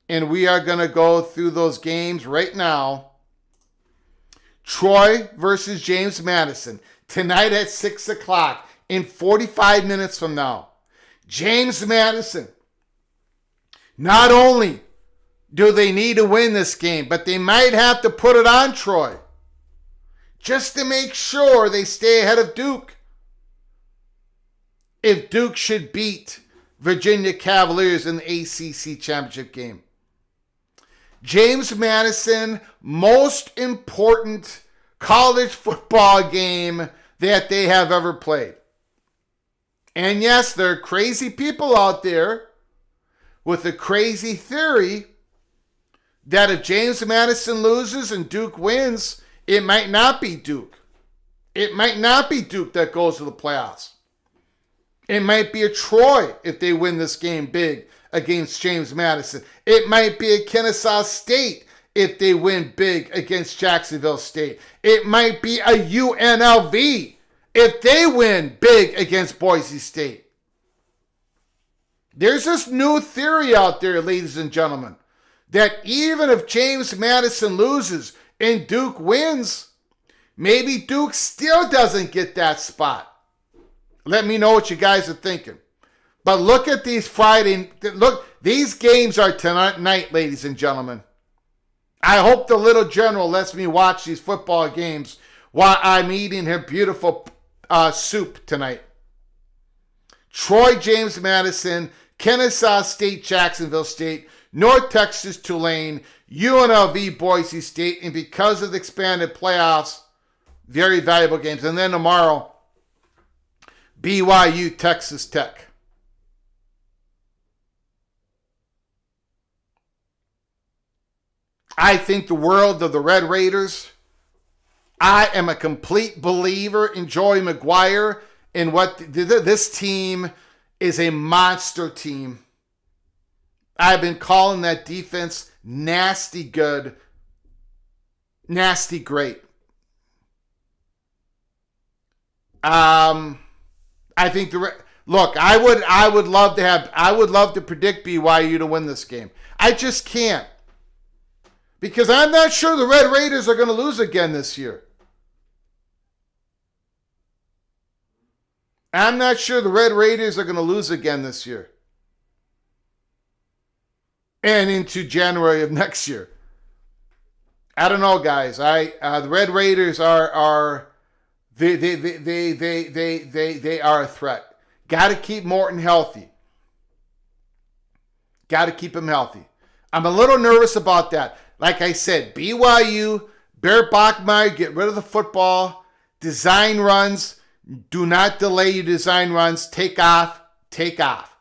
And we are going to go through those games right now. Troy versus James Madison. Tonight at 6 o'clock. In 45 minutes from now. James Madison. Not only do they need to win this game, but they might have to put it on Troy. Just to make sure they stay ahead of Duke. If Duke should beat Virginia Cavaliers in the ACC championship game. James Madison, most important college football game that they have ever played. And yes, there are crazy people out there with a crazy theory that if James Madison loses and Duke wins, it might not be Duke. It might not be Duke that goes to the playoffs. It might be a Troy if they win this game big against James Madison. It might be a Kennesaw State if they win big against Jacksonville State. It might be a UNLV if they win big against Boise State. There's this new theory out there, ladies and gentlemen, that even if James Madison loses and Duke wins, maybe Duke still doesn't get that spot. Let me know what you guys are thinking. But look at these these games are tonight, ladies and gentlemen. I hope the little general lets me watch these football games while I'm eating her beautiful soup tonight. Troy, James Madison, Kennesaw State, Jacksonville State, North Texas, Tulane, UNLV, Boise State, and because of the expanded playoffs, very valuable games. And then tomorrow, BYU, Texas Tech. I think the world of the Red Raiders. I am a complete believer in Joey McGuire and what this team is a monster team. I've been calling that defense nasty good, nasty great. I think look, I would love to predict BYU to win this game. I just can't. Because I'm not sure the Red Raiders are going to lose again this year. I'm not sure the Red Raiders are going to lose again this year. And into January of next year. I don't know, guys. The Red Raiders are they are a threat. Got to keep Morton healthy. Got to keep him healthy. I'm a little nervous about that. Like I said, BYU, Bear Bachmeier, get rid of the football. Design runs. Do not delay your design runs. Take off. Take off.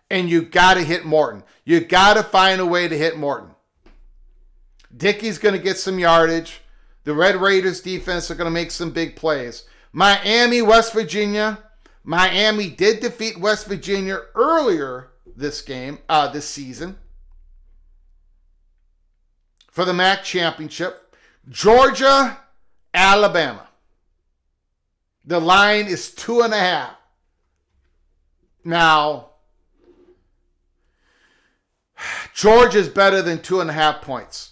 And you got to hit Morton. You got to find a way to hit Morton. Dickey's going to get some yardage. The Red Raiders defense are going to make some big plays. Miami, West Virginia. Miami did defeat West Virginia earlier this season for the MAC championship. Georgia, Alabama. The line is 2.5. Now, Georgia's better than 2.5 points.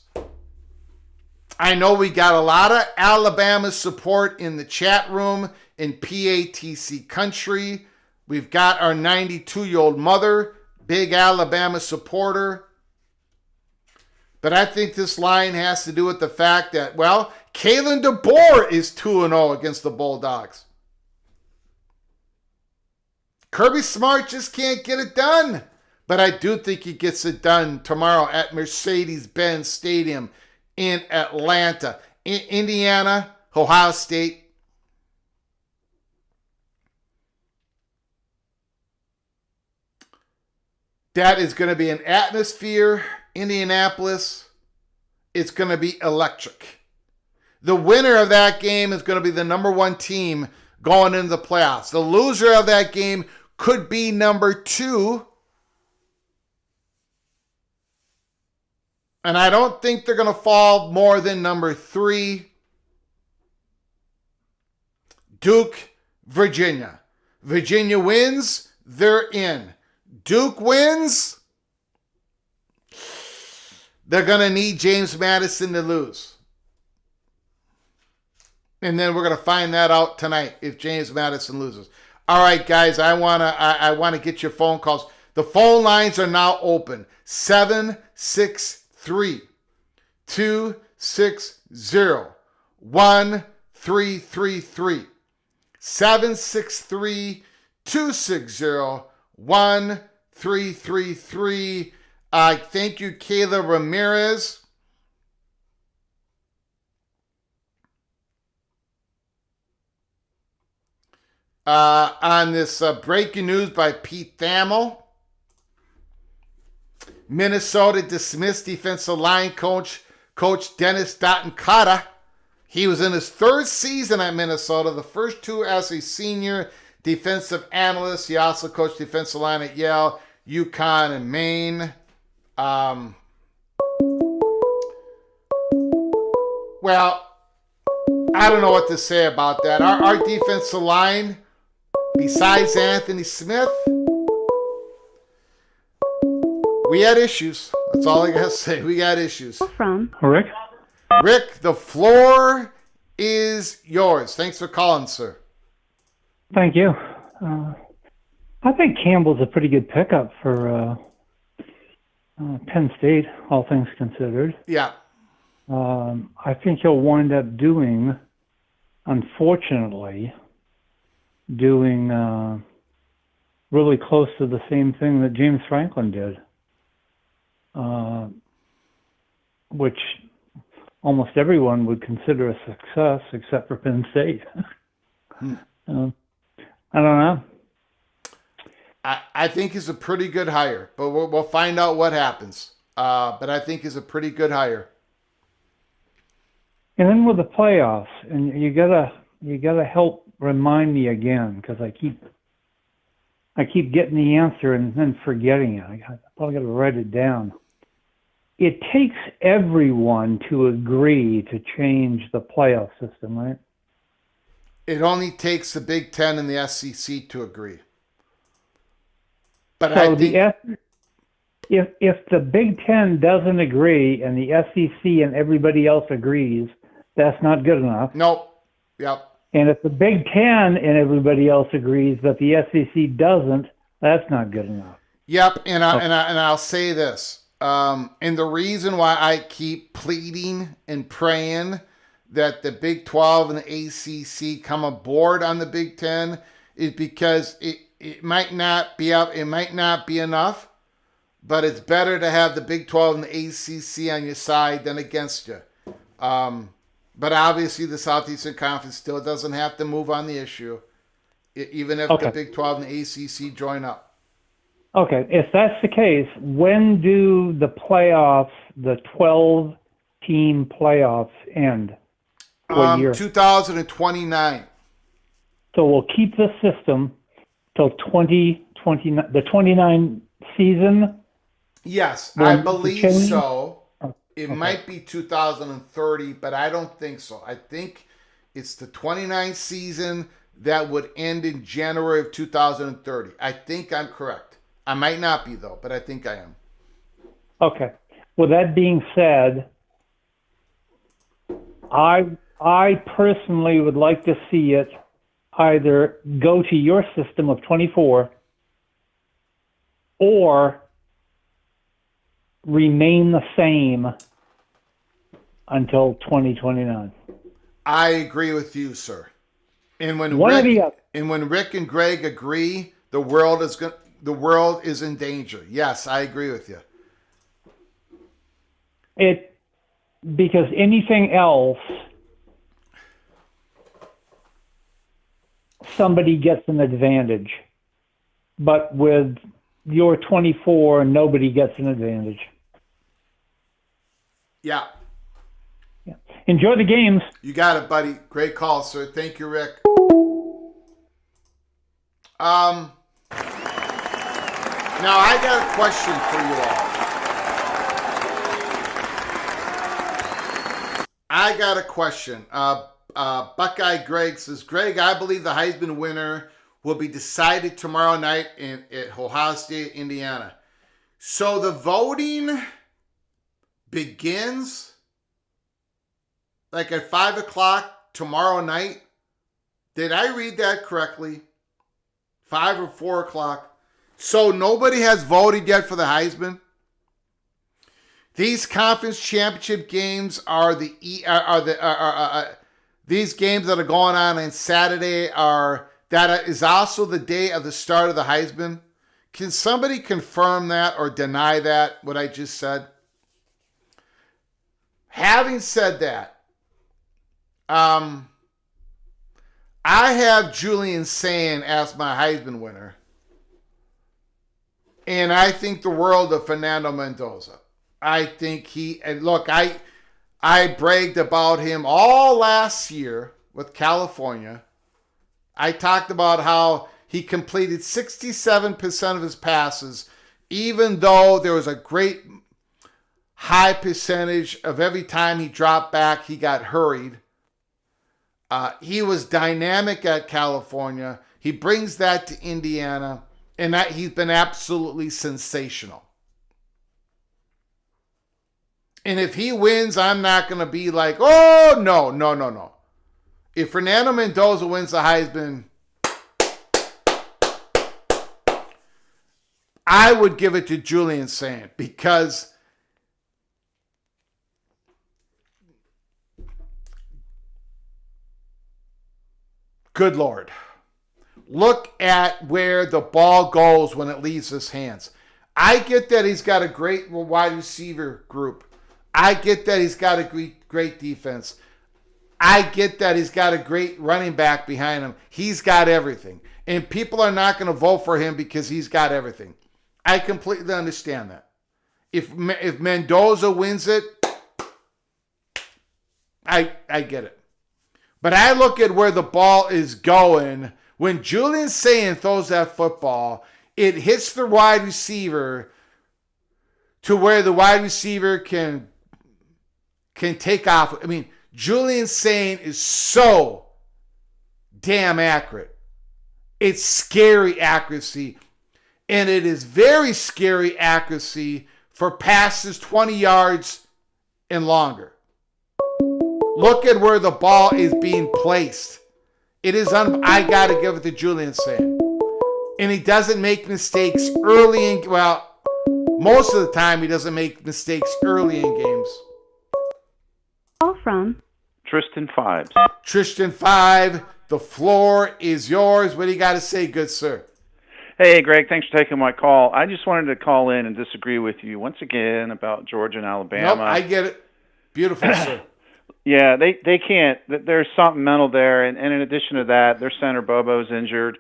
I know we got a lot of Alabama support in the chat room in PATC country. We've got our 92-year-old mother, big Alabama supporter. But I think this line has to do with the fact that, well, Kalen DeBoer is 2-0 against the Bulldogs. Kirby Smart just can't get it done. But I do think he gets it done tomorrow at Mercedes-Benz Stadium in Atlanta. In Indiana, Ohio State. That is going to be an atmosphere. Indianapolis, it's going to be electric. The winner of that game is going to be the number 1 team going into the playoffs. The loser of that game could be number 2. And I don't think they're going to fall more than number 3. Duke, Virginia. Virginia wins, they're in. Duke wins, they're going to need James Madison to lose. And then we're going to find that out tonight if James Madison loses. All right, guys, I want to get your phone calls. The phone lines are now open. 763-260-1333. 763-260-1333. Thank you, Kayla Ramirez. On this breaking news by Pete Thamel. Minnesota dismissed defensive line coach Dennis Dotton-Cotta. He was in his 3rd season at Minnesota, the first 2 as a senior defensive analyst. He also coached defensive line at Yale, UConn, and Maine. Well, I don't know what to say about that. Our defensive line, besides Anthony Smith, we had issues. That's all I got to say. We got issues. From Rick. Rick, the floor is yours. Thanks for calling, sir. Thank you. I think Campbell's a pretty good pickup for Penn State, all things considered. Yeah. I think he'll wind up unfortunately, doing really close to the same thing that James Franklin did, which almost everyone would consider a success except for Penn State. I don't know. I think he's a pretty good hire, but we'll find out what happens. But I think he's a pretty good hire. And then with the playoffs, and you gotta help remind me again, because I keep getting the answer and then forgetting it. I probably got to write it down. It takes everyone to agree to change the playoff system, right? It only takes the Big Ten and the SEC to agree. But so I think if the Big Ten doesn't agree and the SEC and everybody else agrees, that's not good enough. Nope. Yep. And if the Big Ten and everybody else agrees but the SEC doesn't, that's not good enough. Yep. And I'll say this. And the reason why I keep pleading and praying that the Big 12 and the ACC come aboard on the Big Ten is because it might not be up, it might not be enough, but it's better to have the Big 12 and the ACC on your side than against you. But obviously the Southeastern Conference still doesn't have to move on the issue, even if the Big 12 and the ACC join up. Okay, if that's the case, when do the playoffs, the 12-team playoffs end? What year? 2029. So we'll keep this system till 2029, the 29 season? Yes, I believe so. It might be 2030, but I don't think so. I think it's the 29th season that would end in January of 2030. I think I'm correct. I might not be, though, but I think I am. Okay. Well, that being said, I personally would like to see it either go to your system of 24 or remain the same until 2029. I agree with you, sir. And when Rick and Greg agree, the world is in danger. Yes, I agree with you. Because anything else, somebody gets an advantage. But with your 24, nobody gets an advantage. Yeah. Enjoy the games. You got it, buddy. Great call, sir. Thank you, Rick. Now I got a question for you all. I got a question. Buckeye Greg says, Greg, I believe the Heisman winner will be decided tomorrow night at Ohio State, Indiana. So the voting begins like at 5 o'clock tomorrow night. Did I read that correctly? 5 or 4 o'clock. So nobody has voted yet for the Heisman. These conference championship games are these games that are going on Saturday that is also the day of the start of the Heisman. Can somebody confirm that or deny that, what I just said? Having said that, I have Julian Sand as my Heisman winner. And I think the world of Fernando Mendoza. I think I bragged about him all last year with California. I talked about how he completed 67% of his passes, even though there was a great high percentage of every time he dropped back, he got hurried. He was dynamic at California. He brings that to Indiana, and that he's been absolutely sensational. And if he wins, I'm not going to be like, oh, no. If Fernando Mendoza wins the Heisman, I would give it to Julian Sand because good Lord. Look at where the ball goes when it leaves his hands. I get that he's got a great wide receiver group. I get that he's got a great defense. I get that he's got a great running back behind him. He's got everything. And people are not going to vote for him because he's got everything. I completely understand that. If Mendoza wins it, I get it. But I look at where the ball is going. When Julian Sayin throws that football, it hits the wide receiver to where the wide receiver can take off. I mean, Julian Sayin is so damn accurate. It's scary accuracy. And it is very scary accuracy for passes 20 yards and longer. Look at where the ball is being placed. It is I got to give it to Julian Sayin. And he doesn't make mistakes early most of the time he doesn't make mistakes early in games. Call from Tristan Fibes. Tristan Five, the floor is yours. What do you got to say, good sir? Hey, Greg, thanks for taking my call. I just wanted to call in and disagree with you once again about Georgia and Alabama. Nope, I get it. Beautiful, sir. Yeah, they can't. There's something mental there. And in addition to that, their center Bobo's injured.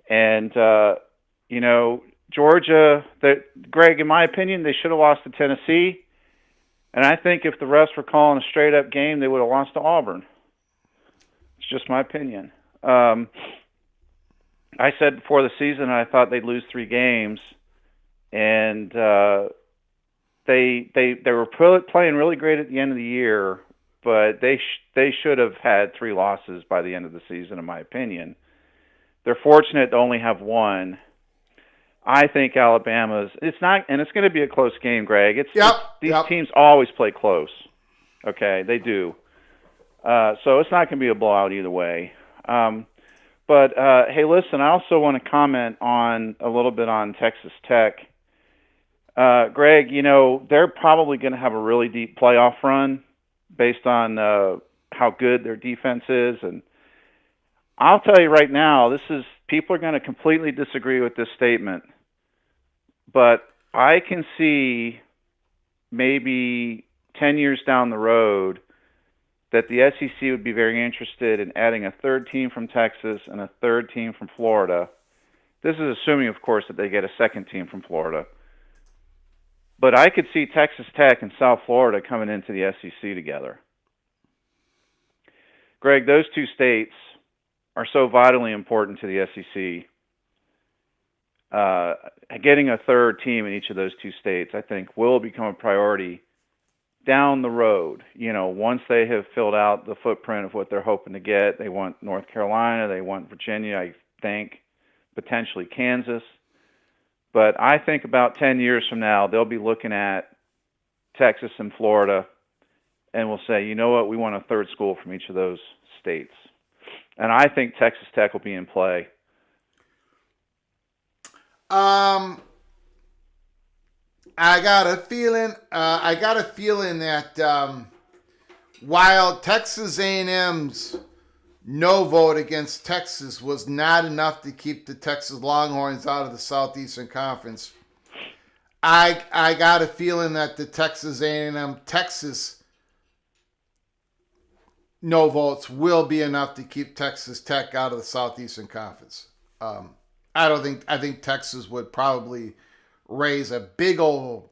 And, Georgia, Greg, in my opinion, they should have lost to Tennessee. And I think if the refs were calling a straight-up game, they would have lost to Auburn. It's just my opinion. I said before the season I thought they'd lose 3 games, and they were playing really great at the end of the year, but they should have had 3 losses by the end of the season, in my opinion. They're fortunate to only have 1. I think it's going to be a close game, Greg. These teams always play close. Okay, they do. So it's not going to be a blowout either way. But hey, listen, I also want to comment a little bit on Texas Tech. Greg, they're probably going to have a really deep playoff run based on how good their defense is. And I'll tell you right now, people are going to completely disagree with this statement. But I can see maybe 10 years down the road that the SEC would be very interested in adding a 3rd team from Texas and a 3rd team from Florida. This is assuming, of course, that they get a 2nd team from Florida. But I could see Texas Tech and South Florida coming into the SEC together. Greg, those 2 states are so vitally important to the SEC. Getting a 3rd team in each of those 2 states, I think, will become a priority down the road. Once they have filled out the footprint of what they're hoping to get. They want North Carolina, they want Virginia, I think, potentially Kansas. But I think about 10 years from now, they'll be looking at Texas and Florida and will say, you know what, we want a 3rd school from each of those states. And I think Texas Tech will be in play. I got a feeling that while Texas A&M's no vote against Texas was not enough to keep the Texas Longhorns out of the Southeastern Conference, I got a feeling that the Texas A&M Texas no votes will be enough to keep Texas Tech out of the Southeastern Conference. I think Texas would probably raise a big old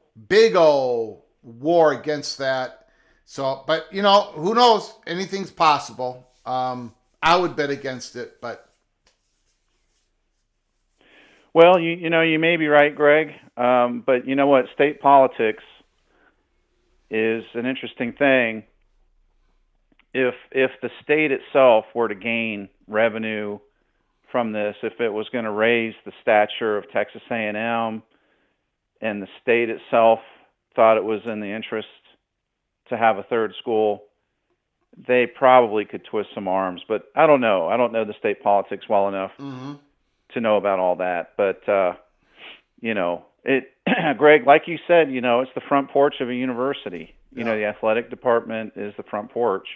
war against that. So, but who knows? Anything's possible. I would bet against it, but. Well, you may be right, Greg. But you know what? State politics is an interesting thing. If the state itself were to gain revenue from this, if it was going to raise the stature of Texas A&M, and the state itself thought it was in the interest to have a 3rd school, they probably could twist some arms. But I don't know. I don't know the state politics well enough to know about all that. But, Greg, like you said, it's the front porch of a university. The athletic department is the front porch.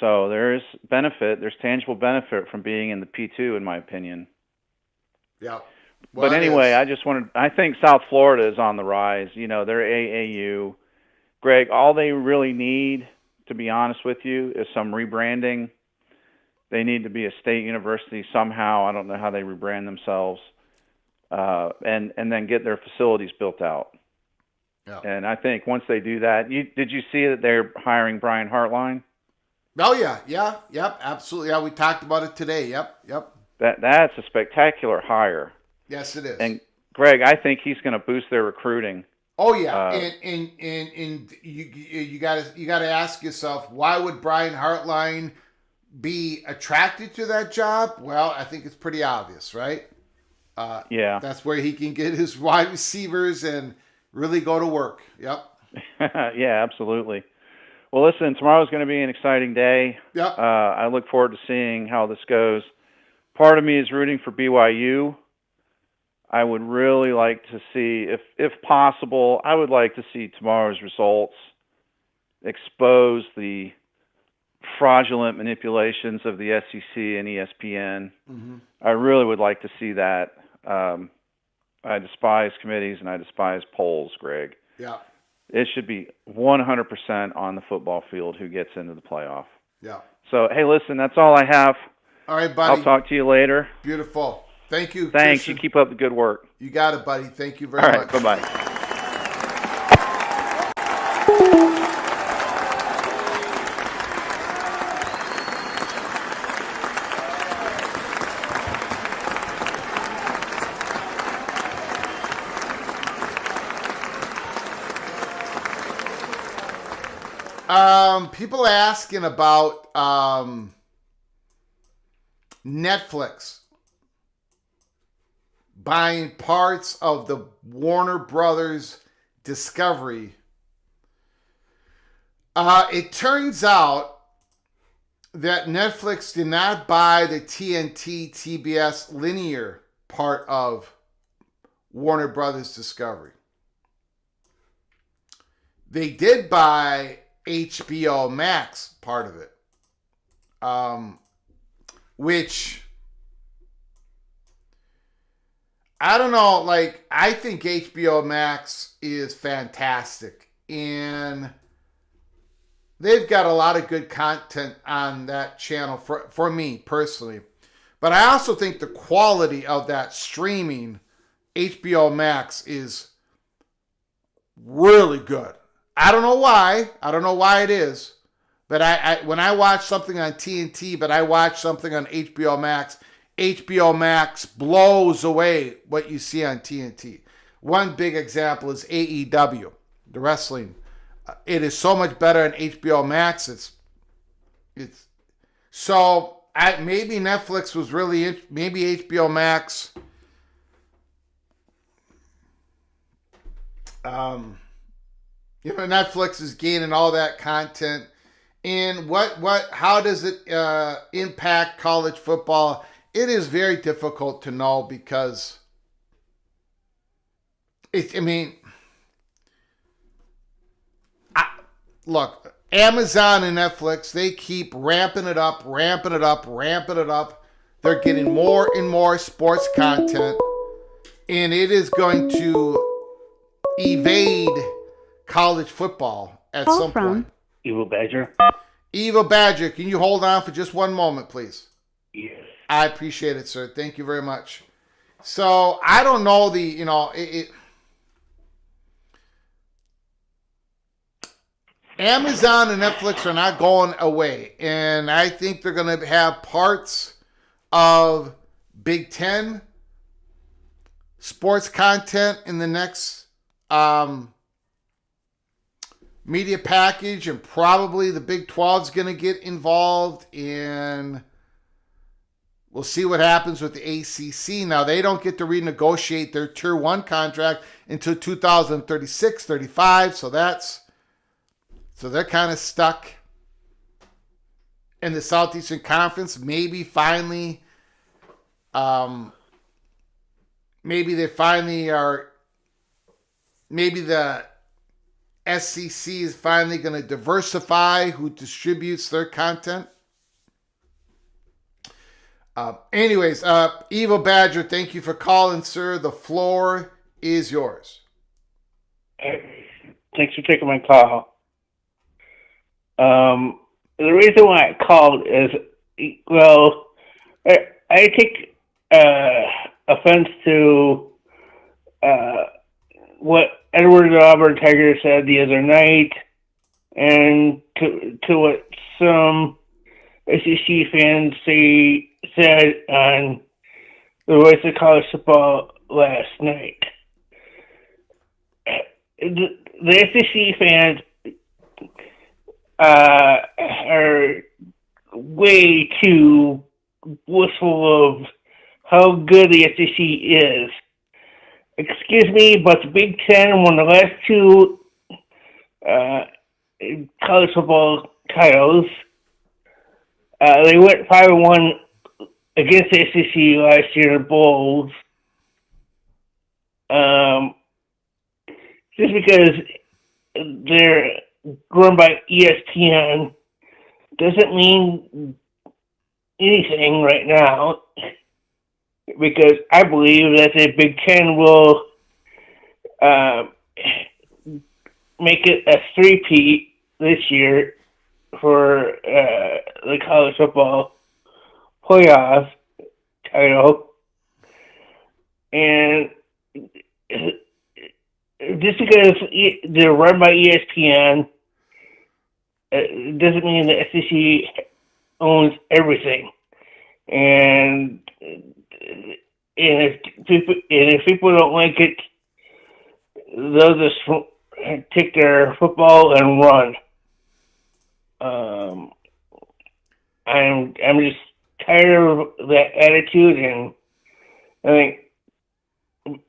So there's benefit. There's tangible benefit from being in the P2, in my opinion. Yeah. But anyway, I think South Florida is on the rise. You know, they're AAU. Greg, all they really need, to be honest with you, is some rebranding. They need to be a state university somehow. I don't know how they rebrand themselves. And then get their facilities built out. Yeah. And I think once they do that, did you see that they're hiring Brian Hartline? Oh yeah, yep, absolutely. Yeah, we talked about it today. Yep. That's a spectacular hire. Yes, it is. And Greg, I think he's going to boost their recruiting. Oh yeah, and you gotta ask yourself, why would Brian Hartline be attracted to that job? Well, I think it's pretty obvious, right? Yeah. That's where he can get his wide receivers and really go to work. Yep. Yeah, absolutely. Well, listen, tomorrow's going to be an exciting day. Yep. I look forward to seeing how this goes. Part of me is rooting for BYU. I would really like to see, if possible, I would like to see tomorrow's results expose the fraudulent manipulations of the SEC and ESPN. Mm-hmm. I really would like to see that. I despise committees and I despise polls, Greg. Yeah. It should be 100% on the football field who gets into the playoff. Yeah. So, hey, listen, that's all I have. All right, buddy. I'll talk to you later. Beautiful. Thank you. Thanks. Christian. You keep up the good work. You got it, buddy. Thank you very All much. right. Bye-bye. People asking about Netflix buying parts of the Warner Brothers Discovery. It turns out that Netflix did not buy the TNT TBS linear part of Warner Brothers Discovery. They did buy HBO Max part of it, which I don't know. Like, I think HBO Max is fantastic, and they've got a lot of good content on that channel for me personally. But I also think the quality of that streaming HBO Max is really good. I don't know why. I don't know why it is. But I when I watch something on TNT, but I watch something on HBO Max blows away what you see on TNT. One big example is AEW, the wrestling. It is so much better on HBO Max. It's so maybe Netflix was really maybe HBO Max. Netflix is gaining all that content, and how does it impact college football? It is very difficult to know because look, Amazon and Netflix, they keep ramping it up. They're getting more and more sports content, and it is going to evade college football at some point. Evil Badger. Evil Badger, can you hold on for just one moment, please? Yes. I appreciate it, sir. Thank you very much. So I don't know Amazon and Netflix are not going away, and I think they're going to have parts of Big Ten sports content in the next media package, and probably the Big 12 is going to get involved, and we'll see what happens with the ACC. Now, they don't get to renegotiate their Tier 1 contract until 2036, 35, so they're kind of stuck in the Southeastern Conference. Maybe finally, maybe the SEC is finally going to diversify who distributes their content. Anyways, Evil Badger, thank you for calling, sir. The floor is yours. Thanks for taking my call. The reason why I called is, well, I take offense to what Edward the Auburn Tiger said the other night, and to what some SEC fans said on the Voice of College Football last night. The SEC fans are way too wistful of how good the SEC is. Excuse me, but the Big Ten won the last two college football titles. They went 5-1 against the SEC last year in bowls. Just because they're run by ESPN doesn't mean anything right now, because I believe that the Big Ten will make it a three-peat this year for the college football playoff title. And just because they're run by ESPN doesn't mean the SEC owns everything. And if people don't like it, they'll just take their football and run. I'm just tired of that attitude, and I think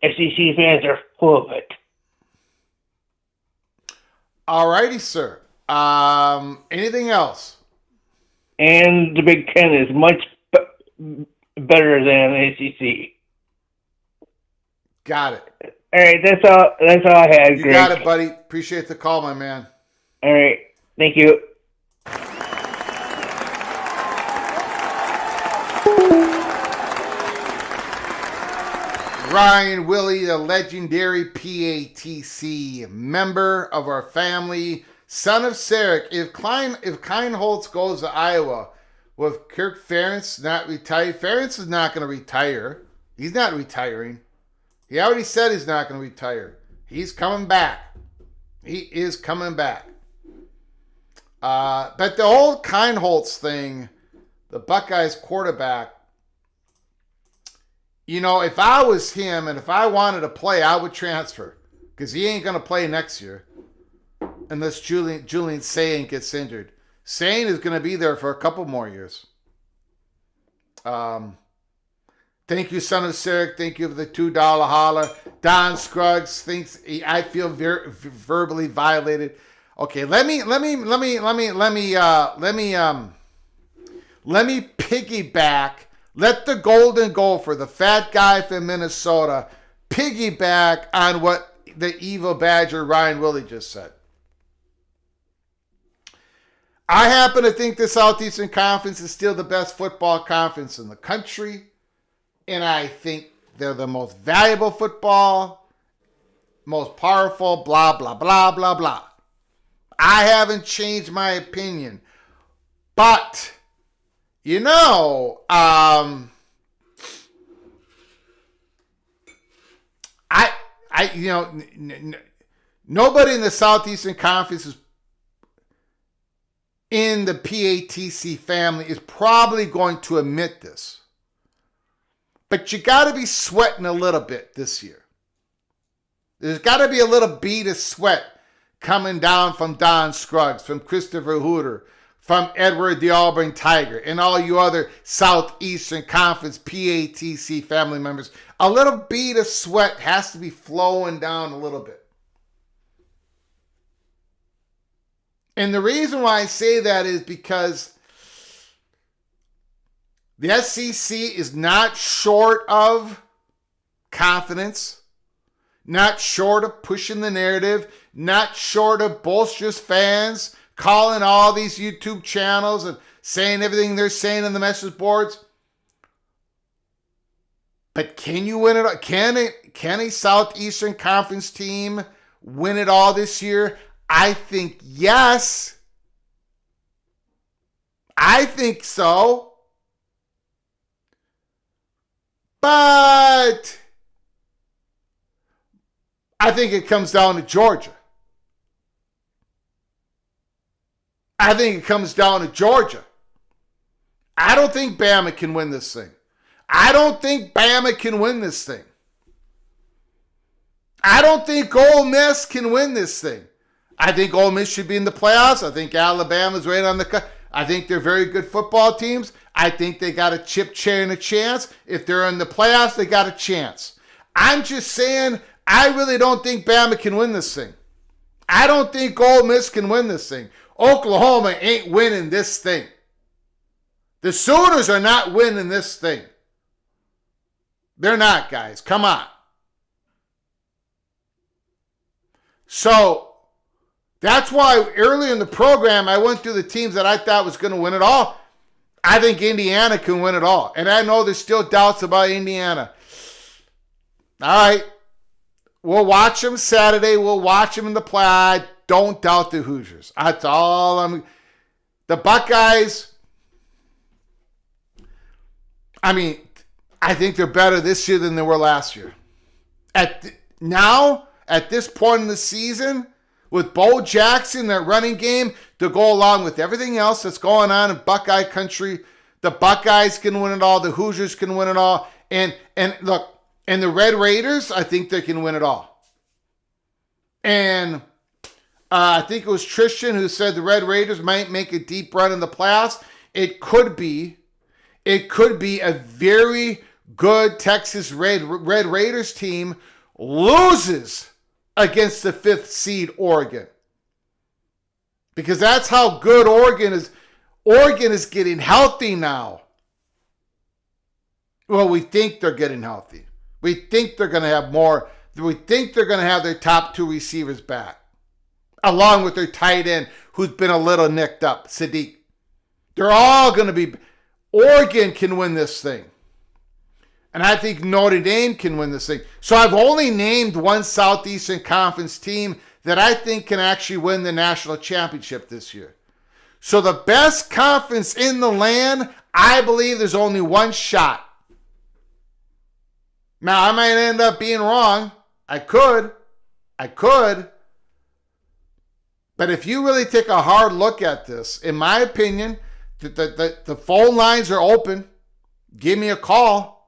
SEC fans are full of it. Alrighty, sir. Anything else? And the Big Ten is much better than the SEC. Got it. All right, that's all I had. You Greg. got it, buddy. Appreciate the call, my man. All right, thank you. Ryan Willie, the legendary PATC member of our family, son of Sarek. If Kleinholtz goes to Iowa, with Kirk Ferentz not retired, Ferentz is not going to retire. He's not retiring. He already said he's not going to retire. He's coming back. He is coming back. But the whole Kleinholtz thing, the Buckeyes quarterback, you know, if I was him and if I wanted to play, I would transfer, because he ain't going to play next year unless Julian Sayin gets injured. Sayin is going to be there for a couple more years. Thank you, son of Sarek. Thank you for the $2 holler. Don Scruggs thinks I feel verbally violated. Okay, let me piggyback. Let the Golden Gopher, the fat guy from Minnesota, piggyback on what the evil badger Ryan Willie just said. I happen to think the Southeastern Conference is still the best football conference in the country. And I think they're the most valuable football, most powerful, blah, blah, blah, blah, blah. I haven't changed my opinion. But, you know, nobody in the Southeastern Conference is in the PATC family is probably going to admit this. But you got to be sweating a little bit this year. There's got to be a little bead of sweat coming down from Don Scruggs, from Christopher Hooter, from Edward the Auburn Tiger, and all you other Southeastern Conference PATC family members. A little bead of sweat has to be flowing down a little bit. And the reason why I say that is because the SEC is not short of confidence. not short of pushing the narrative, not short of boisterous fans calling all these YouTube channels and saying everything they're saying on the message boards. But can you win it? Can a Southeastern Conference team win it all this year? I think yes. I think so. But I think it comes down to Georgia. I think it comes down to Georgia. I don't think Bama can win this thing. I don't think Bama can win this thing. I don't think Ole Miss can win this thing. I think Ole Miss should be in the playoffs. I think Alabama's right on the cut. I think they're very good football teams. I think they got a chip chair and a chance. If they're in the playoffs, they got a chance. I'm just saying, I really don't think Bama can win this thing. I don't think Ole Miss can win this thing. Oklahoma ain't winning this thing. The Sooners are not winning this thing. They're not, guys. Come on. So, that's why earlier in the program, I went through the teams that I thought was going to win it all. I think Indiana can win it all. And I know there's still doubts about Indiana. All right. We'll watch them Saturday. We'll watch them in the play. Don't doubt the Hoosiers. That's all I'm... The Buckeyes, I mean, I think they're better this year than they were last year. At this point in the season, with Bo Jackson, that running game, to go along with everything else that's going on in Buckeye country, the Buckeyes can win it all. The Hoosiers can win it all. And look, and the Red Raiders, I think they can win it all. And I think it was Tristan who said the Red Raiders might make a deep run in the playoffs. It could be a very good Texas Red Raiders team loses against the 5th seed Oregon. Because that's how good Oregon is. Oregon is getting healthy now. Well, we think they're getting healthy. We think they're going to have more. We think they're going to have their top 2 receivers back, along with their tight end, who's been a little nicked up, Sadiq. They're all going to be... Oregon can win this thing. And I think Notre Dame can win this thing. So I've only named one Southeastern Conference team that I think can actually win the national championship this year. So the best conference in the land, I believe there's only one shot. Now, I might end up being wrong. I could. But if you really take a hard look at this, in my opinion, the phone lines are open. Give me a call.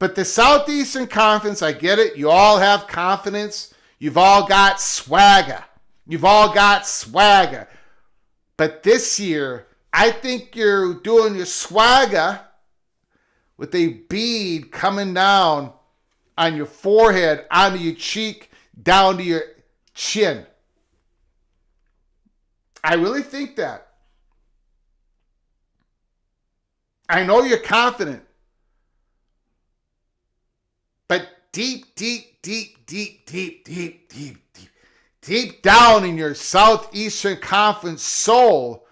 But the Southeastern Conference, I get it. You all have confidence. You've all got swagger. But this year, I think you're doing your swagger with a bead coming down on your forehead, onto your cheek, down to your chin. I really think that. I know you're confident. But deep down in your Southeastern Conference soul,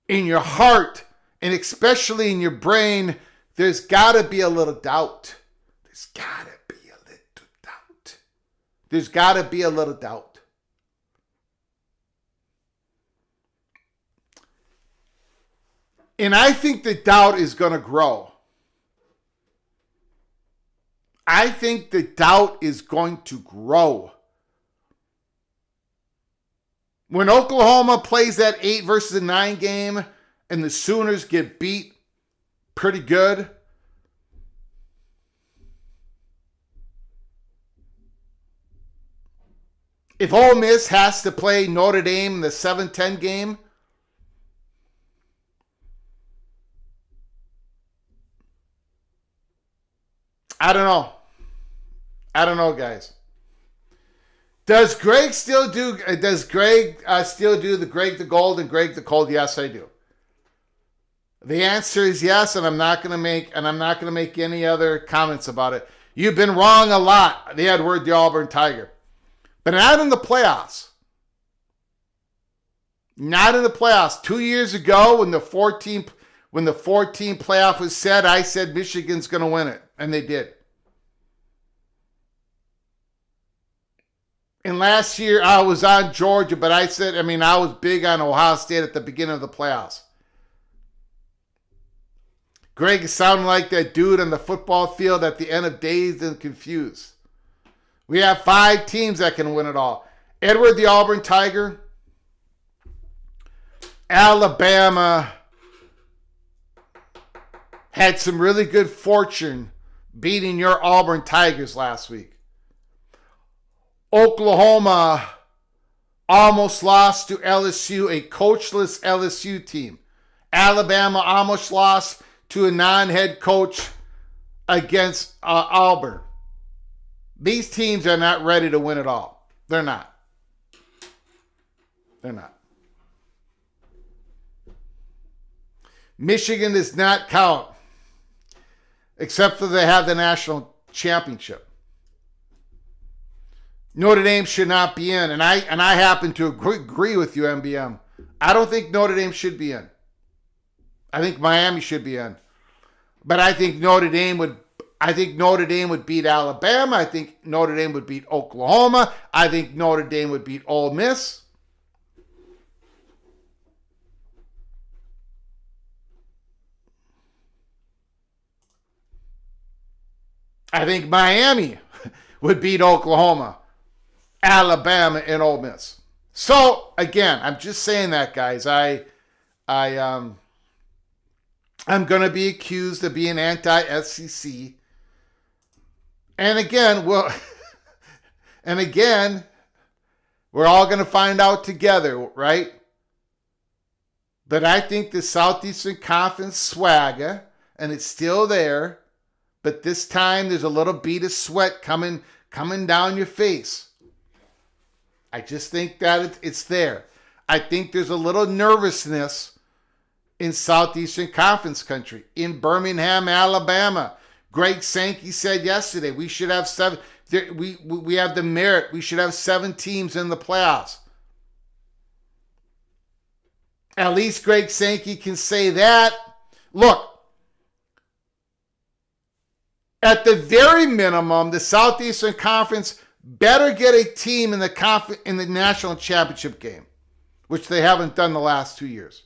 in your heart, and especially in your brain, there's got to be a little doubt. And I think the doubt is going to grow. When Oklahoma plays that 8 versus 9 game and the Sooners get beat pretty good, if Ole Miss has to play Notre Dame in the 7-10 game, I don't know, guys. Does Greg still do the Greg the Gold and Greg the Cold? Yes, I do. The answer is yes, and I'm not going to make any other comments about it. You've been wrong a lot, the Edward the Auburn Tiger. But not in the playoffs. Not in the playoffs. 2 years ago, when the 14 playoff was set, I said Michigan's going to win it, and they did. And last year, I was on Georgia, but I was big on Ohio State at the beginning of the playoffs. Greg is sounding like that dude on the football field at the end of Dazed and Confused. We have 5 teams that can win it all. Edward the Auburn Tiger, Alabama had some really good fortune beating your Auburn Tigers last week. Oklahoma almost lost to LSU, a coachless LSU team. Alabama almost lost to a non-head coach against Auburn. These teams are not ready to win it all. They're not. They're not. Michigan does not count, except for they have the national championship. Notre Dame should not be in, and I happen to agree with you, MBM. I don't think Notre Dame should be in. I think Miami should be in, but I think Notre Dame would beat Alabama. I think Notre Dame would beat Oklahoma. I think Notre Dame would beat Ole Miss. I think Miami would beat Oklahoma, Alabama, and Ole Miss. So again, I'm just saying that, guys. I'm going to be accused of being anti-SEC. And again, we're all going to find out together, right? But I think the Southeastern Conference swagger, and it's still there, but this time there's a little bead of sweat coming down your face. I just think that it's there. I think there's a little nervousness in Southeastern Conference country. In Birmingham, Alabama, Greg Sankey said yesterday, we should have 7. We have the merit. We should have 7 teams in the playoffs. At least Greg Sankey can say that. Look, at the very minimum, the Southeastern Conference better get a team in the national championship game, which they haven't done the last 2 years.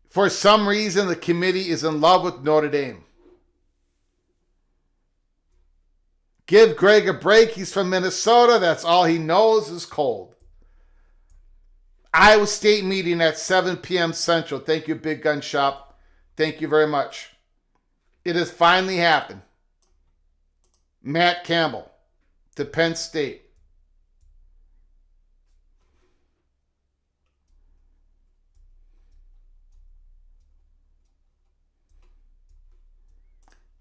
For some reason, the committee is in love with Notre Dame. Give Greg a break. He's from Minnesota. That's all he knows is cold. Iowa State meeting at 7 p.m. Central. Thank you, Big Gun Shop. Thank you very much. It has finally happened. Matt Campbell to Penn State.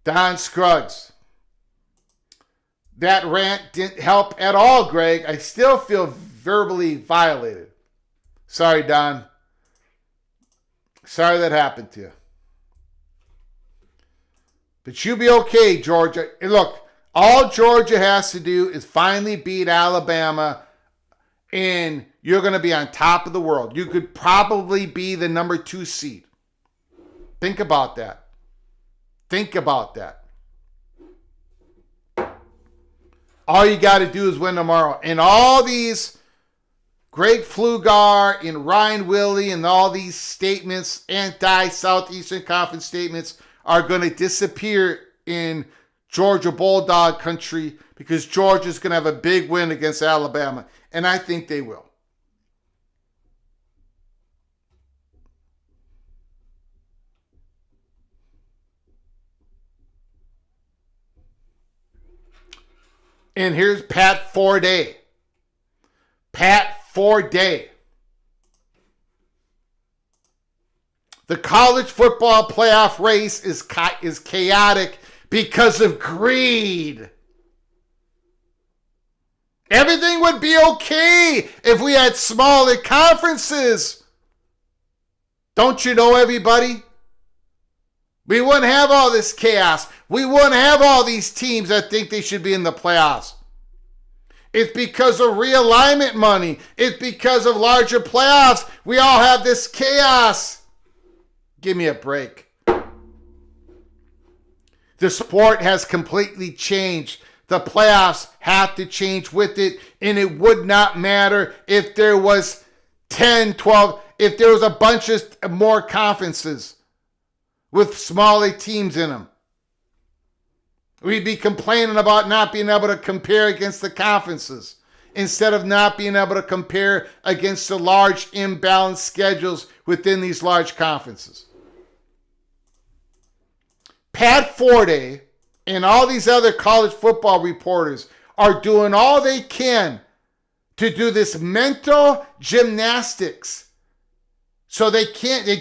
Don Scruggs. That rant didn't help at all, Greg. I still feel verbally violated. Sorry, Don. Sorry that happened to you. But you'll be okay, Georgia. And look, all Georgia has to do is finally beat Alabama, and you're going to be on top of the world. You could probably be the number 2 seed. Think about that. Think about that. All you got to do is win tomorrow. And all these Greg Pflugar and Ryan Willie and all these statements, anti-Southeastern Conference statements, are going to disappear in Georgia Bulldog country because Georgia's going to have a big win against Alabama. And I think they will. And here's Pat Forday. Pat Forday. The college football playoff race is chaotic because of greed. Everything would be okay if we had smaller conferences. Don't you know, everybody? We wouldn't have all this chaos. We wouldn't have all these teams that think they should be in the playoffs. It's because of realignment money. It's because of larger playoffs. We all have this chaos. Give me a break. The sport has completely changed. The playoffs have to change with it, and it would not matter if there was 10, 12, if there was a bunch of more conferences with smaller teams in them. We'd be complaining about not being able to compare against the conferences instead of not being able to compare against the large imbalanced schedules within these large conferences. Pat Forte and all these other college football reporters are doing all they can to do this mental gymnastics. So they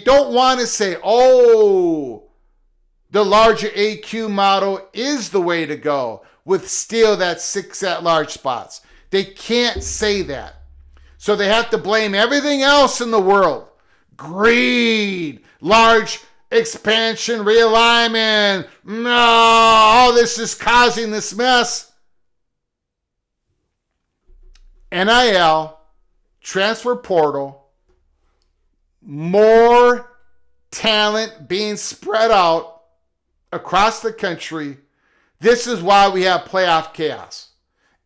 don't want to say, oh, the larger AQ model is the way to go with still that 6 at-large spots. They can't say that. So they have to blame everything else in the world. Greed, large expansion, realignment. No, all this is causing this mess. NIL, transfer portal, more talent being spread out across the country. This is why we have playoff chaos.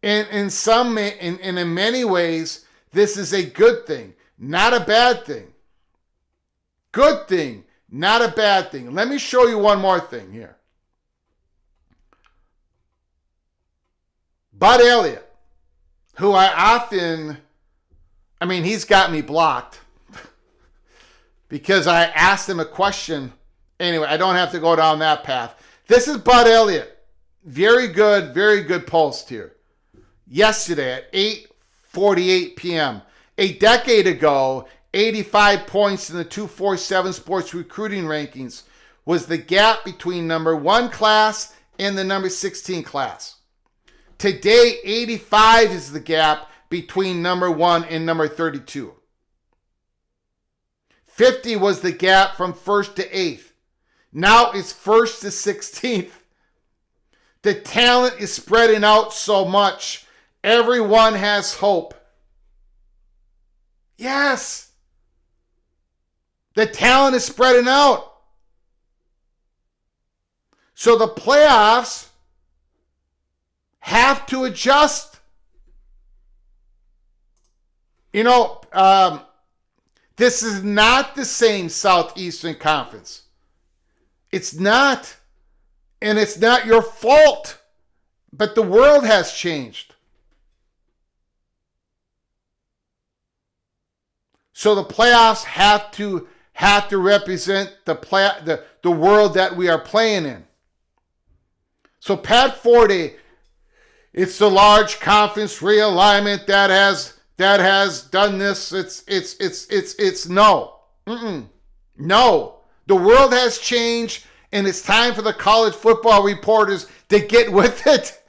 And in many ways, this is a good thing, not a bad thing. Good thing, not a bad thing. Let me show you one more thing here. Bud Elliott, who he's got me blocked because I asked him a question. Anyway, I don't have to go down that path. This is Bud Elliott. Very good post here. Yesterday at 8:48 p.m. A decade ago, 85 points in the 247 Sports Recruiting Rankings was the gap between number 1 class and the number 16 class. Today, 85 is the gap between number 1 and number 32. 50 was the gap from 1st to 8th. Now it's 1st to 16th. The talent is spreading out so much. Everyone has hope. Yes. The talent is spreading out. So the playoffs have to adjust. This is not the same Southeastern Conference. It's not. And it's not your fault. But the world has changed. So the playoffs have to represent the world that we are playing in. So Pat Forte, it's the large conference realignment that has done this. It's no. No. The world has changed, and it's time for the college football reporters to get with it.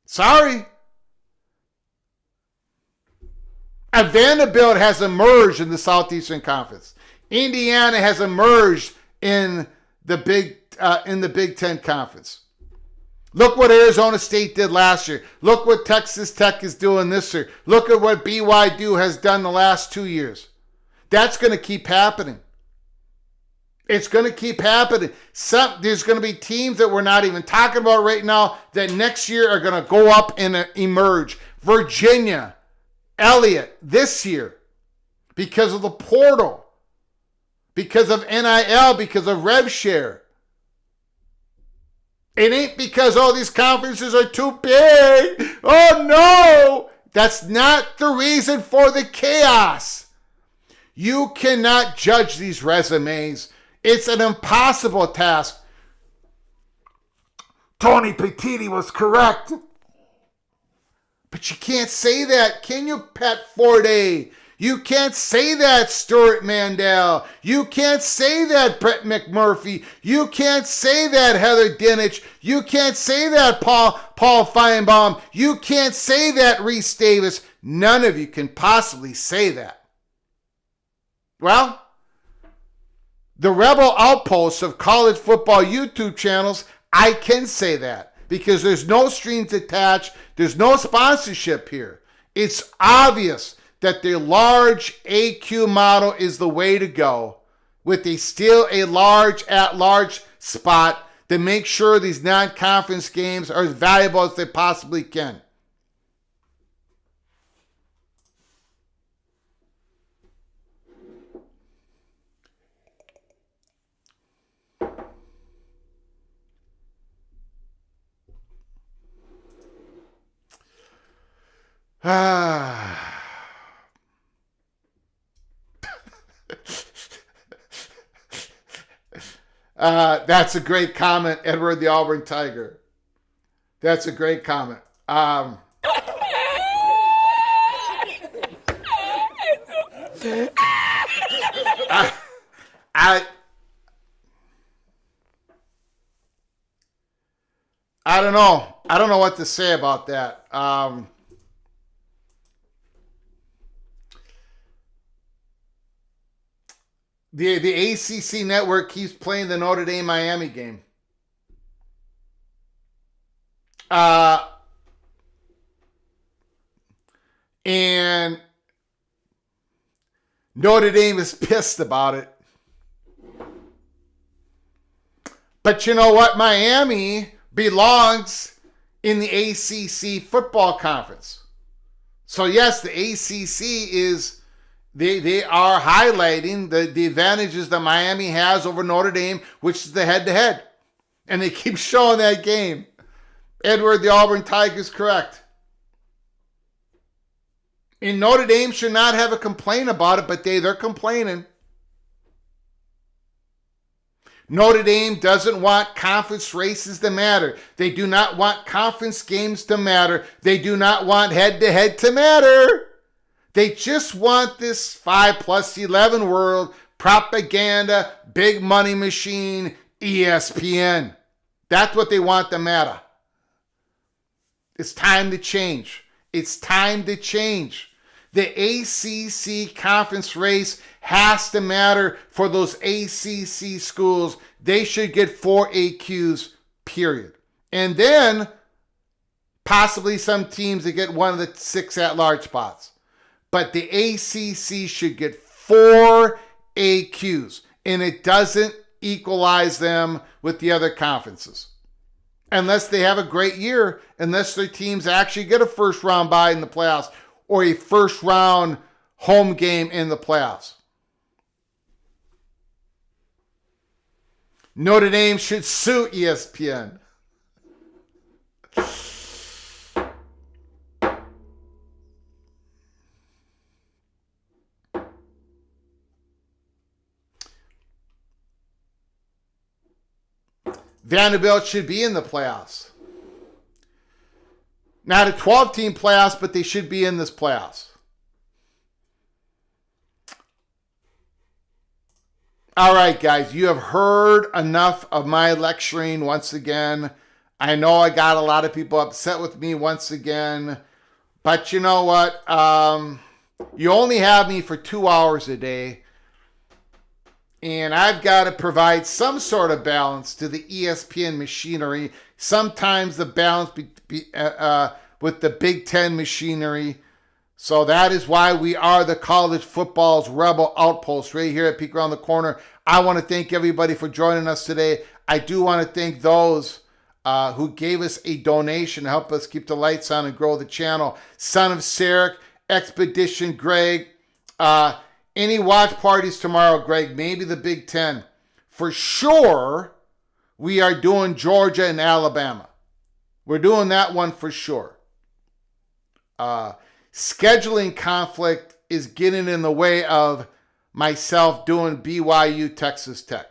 Sorry. Vanderbilt has emerged in the Southeastern Conference. Indiana has emerged in the Big Ten Conference. Look what Arizona State did last year. Look what Texas Tech is doing this year. Look at what BYU has done the last 2 years. That's going to keep happening. It's going to keep happening. There's going to be teams that we're not even talking about right now that next year are going to go up and emerge. Virginia, Elliott this year because of the portal, because of NIL, because of rev share. It ain't because all these conferences are too big. Oh no! That's not the reason for the chaos. You cannot judge these resumes. It's an impossible task. Tony Petitti was correct. But you can't say that, can you, Pat Forte? You can't say that, Stuart Mandel. You can't say that, Brett McMurphy. You can't say that, Heather Dinich. You can't say that, Paul Feinbaum. You can't say that, Reese Davis. None of you can possibly say that. Well, the rebel outposts of college football YouTube channels, I can say that because there's no strings attached. There's no sponsorship here. It's obvious that the large AQ model is the way to go with still a large at-large spot to make sure these non-conference games are as valuable as they possibly can. That's a great comment, Edward the Auburn Tiger. That's a great comment. I don't know. I don't know what to say about that. The ACC network keeps playing the Notre Dame Miami game. And Notre Dame is pissed about it. But you know what? Miami belongs in the ACC football conference. So yes, the ACC is... They are highlighting the advantages that Miami has over Notre Dame, which is the head-to-head. And they keep showing that game. Edward, the Auburn Tigers, correct. And Notre Dame should not have a complaint about it, but they're complaining. Notre Dame doesn't want conference races to matter. They do not want conference games to matter. They do not want head-to-head to matter. They just want this 5+11 world, propaganda, big money machine, ESPN. That's what they want to matter. It's time to change. It's time to change. The ACC conference race has to matter for those ACC schools. They should get 4 AQs, period. And then possibly some teams that get one of the 6 at-large spots. But the ACC should get 4 AQs, and it doesn't equalize them with the other conferences. Unless they have a great year, unless their teams actually get a first-round bye in the playoffs or a first-round home game in the playoffs. Notre Dame should sue ESPN. Vanderbilt should be in the playoffs. Not a 12-team playoffs, but they should be in this playoffs. All right, guys, you have heard enough of my lecturing once again. I know I got a lot of people upset with me once again, but you know what? You only have me for 2 hours a day. And I've got to provide some sort of balance to the ESPN machinery. Sometimes the balance with the Big Ten machinery. So that is why we are the college football's rebel outpost right here at Peek Around the Corner. I want to thank everybody for joining us today. I do want to thank those who gave us a donation to help us keep the lights on and grow the channel. Son of Sarek, Expedition Greg, any watch parties tomorrow, Greg? Maybe the Big Ten. For sure, we are doing Georgia and Alabama. We're doing that one for sure. Scheduling conflict is getting in the way of myself doing BYU Texas Tech.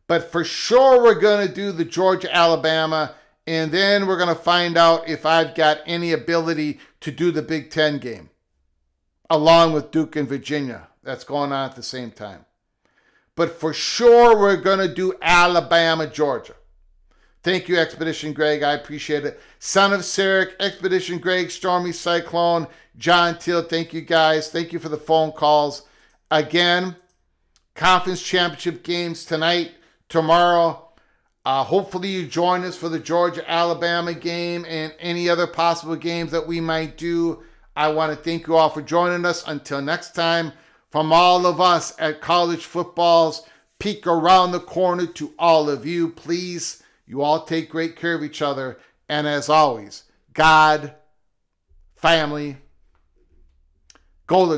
But for sure, we're going to do the Georgia Alabama, and then we're going to find out if I've got any ability to do the Big Ten game. along with Duke and Virginia. That's going on at the same time. But for sure, we're going to do Alabama, Georgia. Thank you, Expedition Greg. I appreciate it. Son of Sarek, Expedition Greg, Stormy Cyclone, John Till. Thank you, guys. Thank you for the phone calls. Again, conference championship games tonight, tomorrow. Hopefully you join us for the Georgia-Alabama game and any other possible games that we might do. I want to thank you all for joining us. Until next time, from all of us at College Football's Peek Around the Corner to all of you, please, you all take great care of each other. And as always, God, family, Golden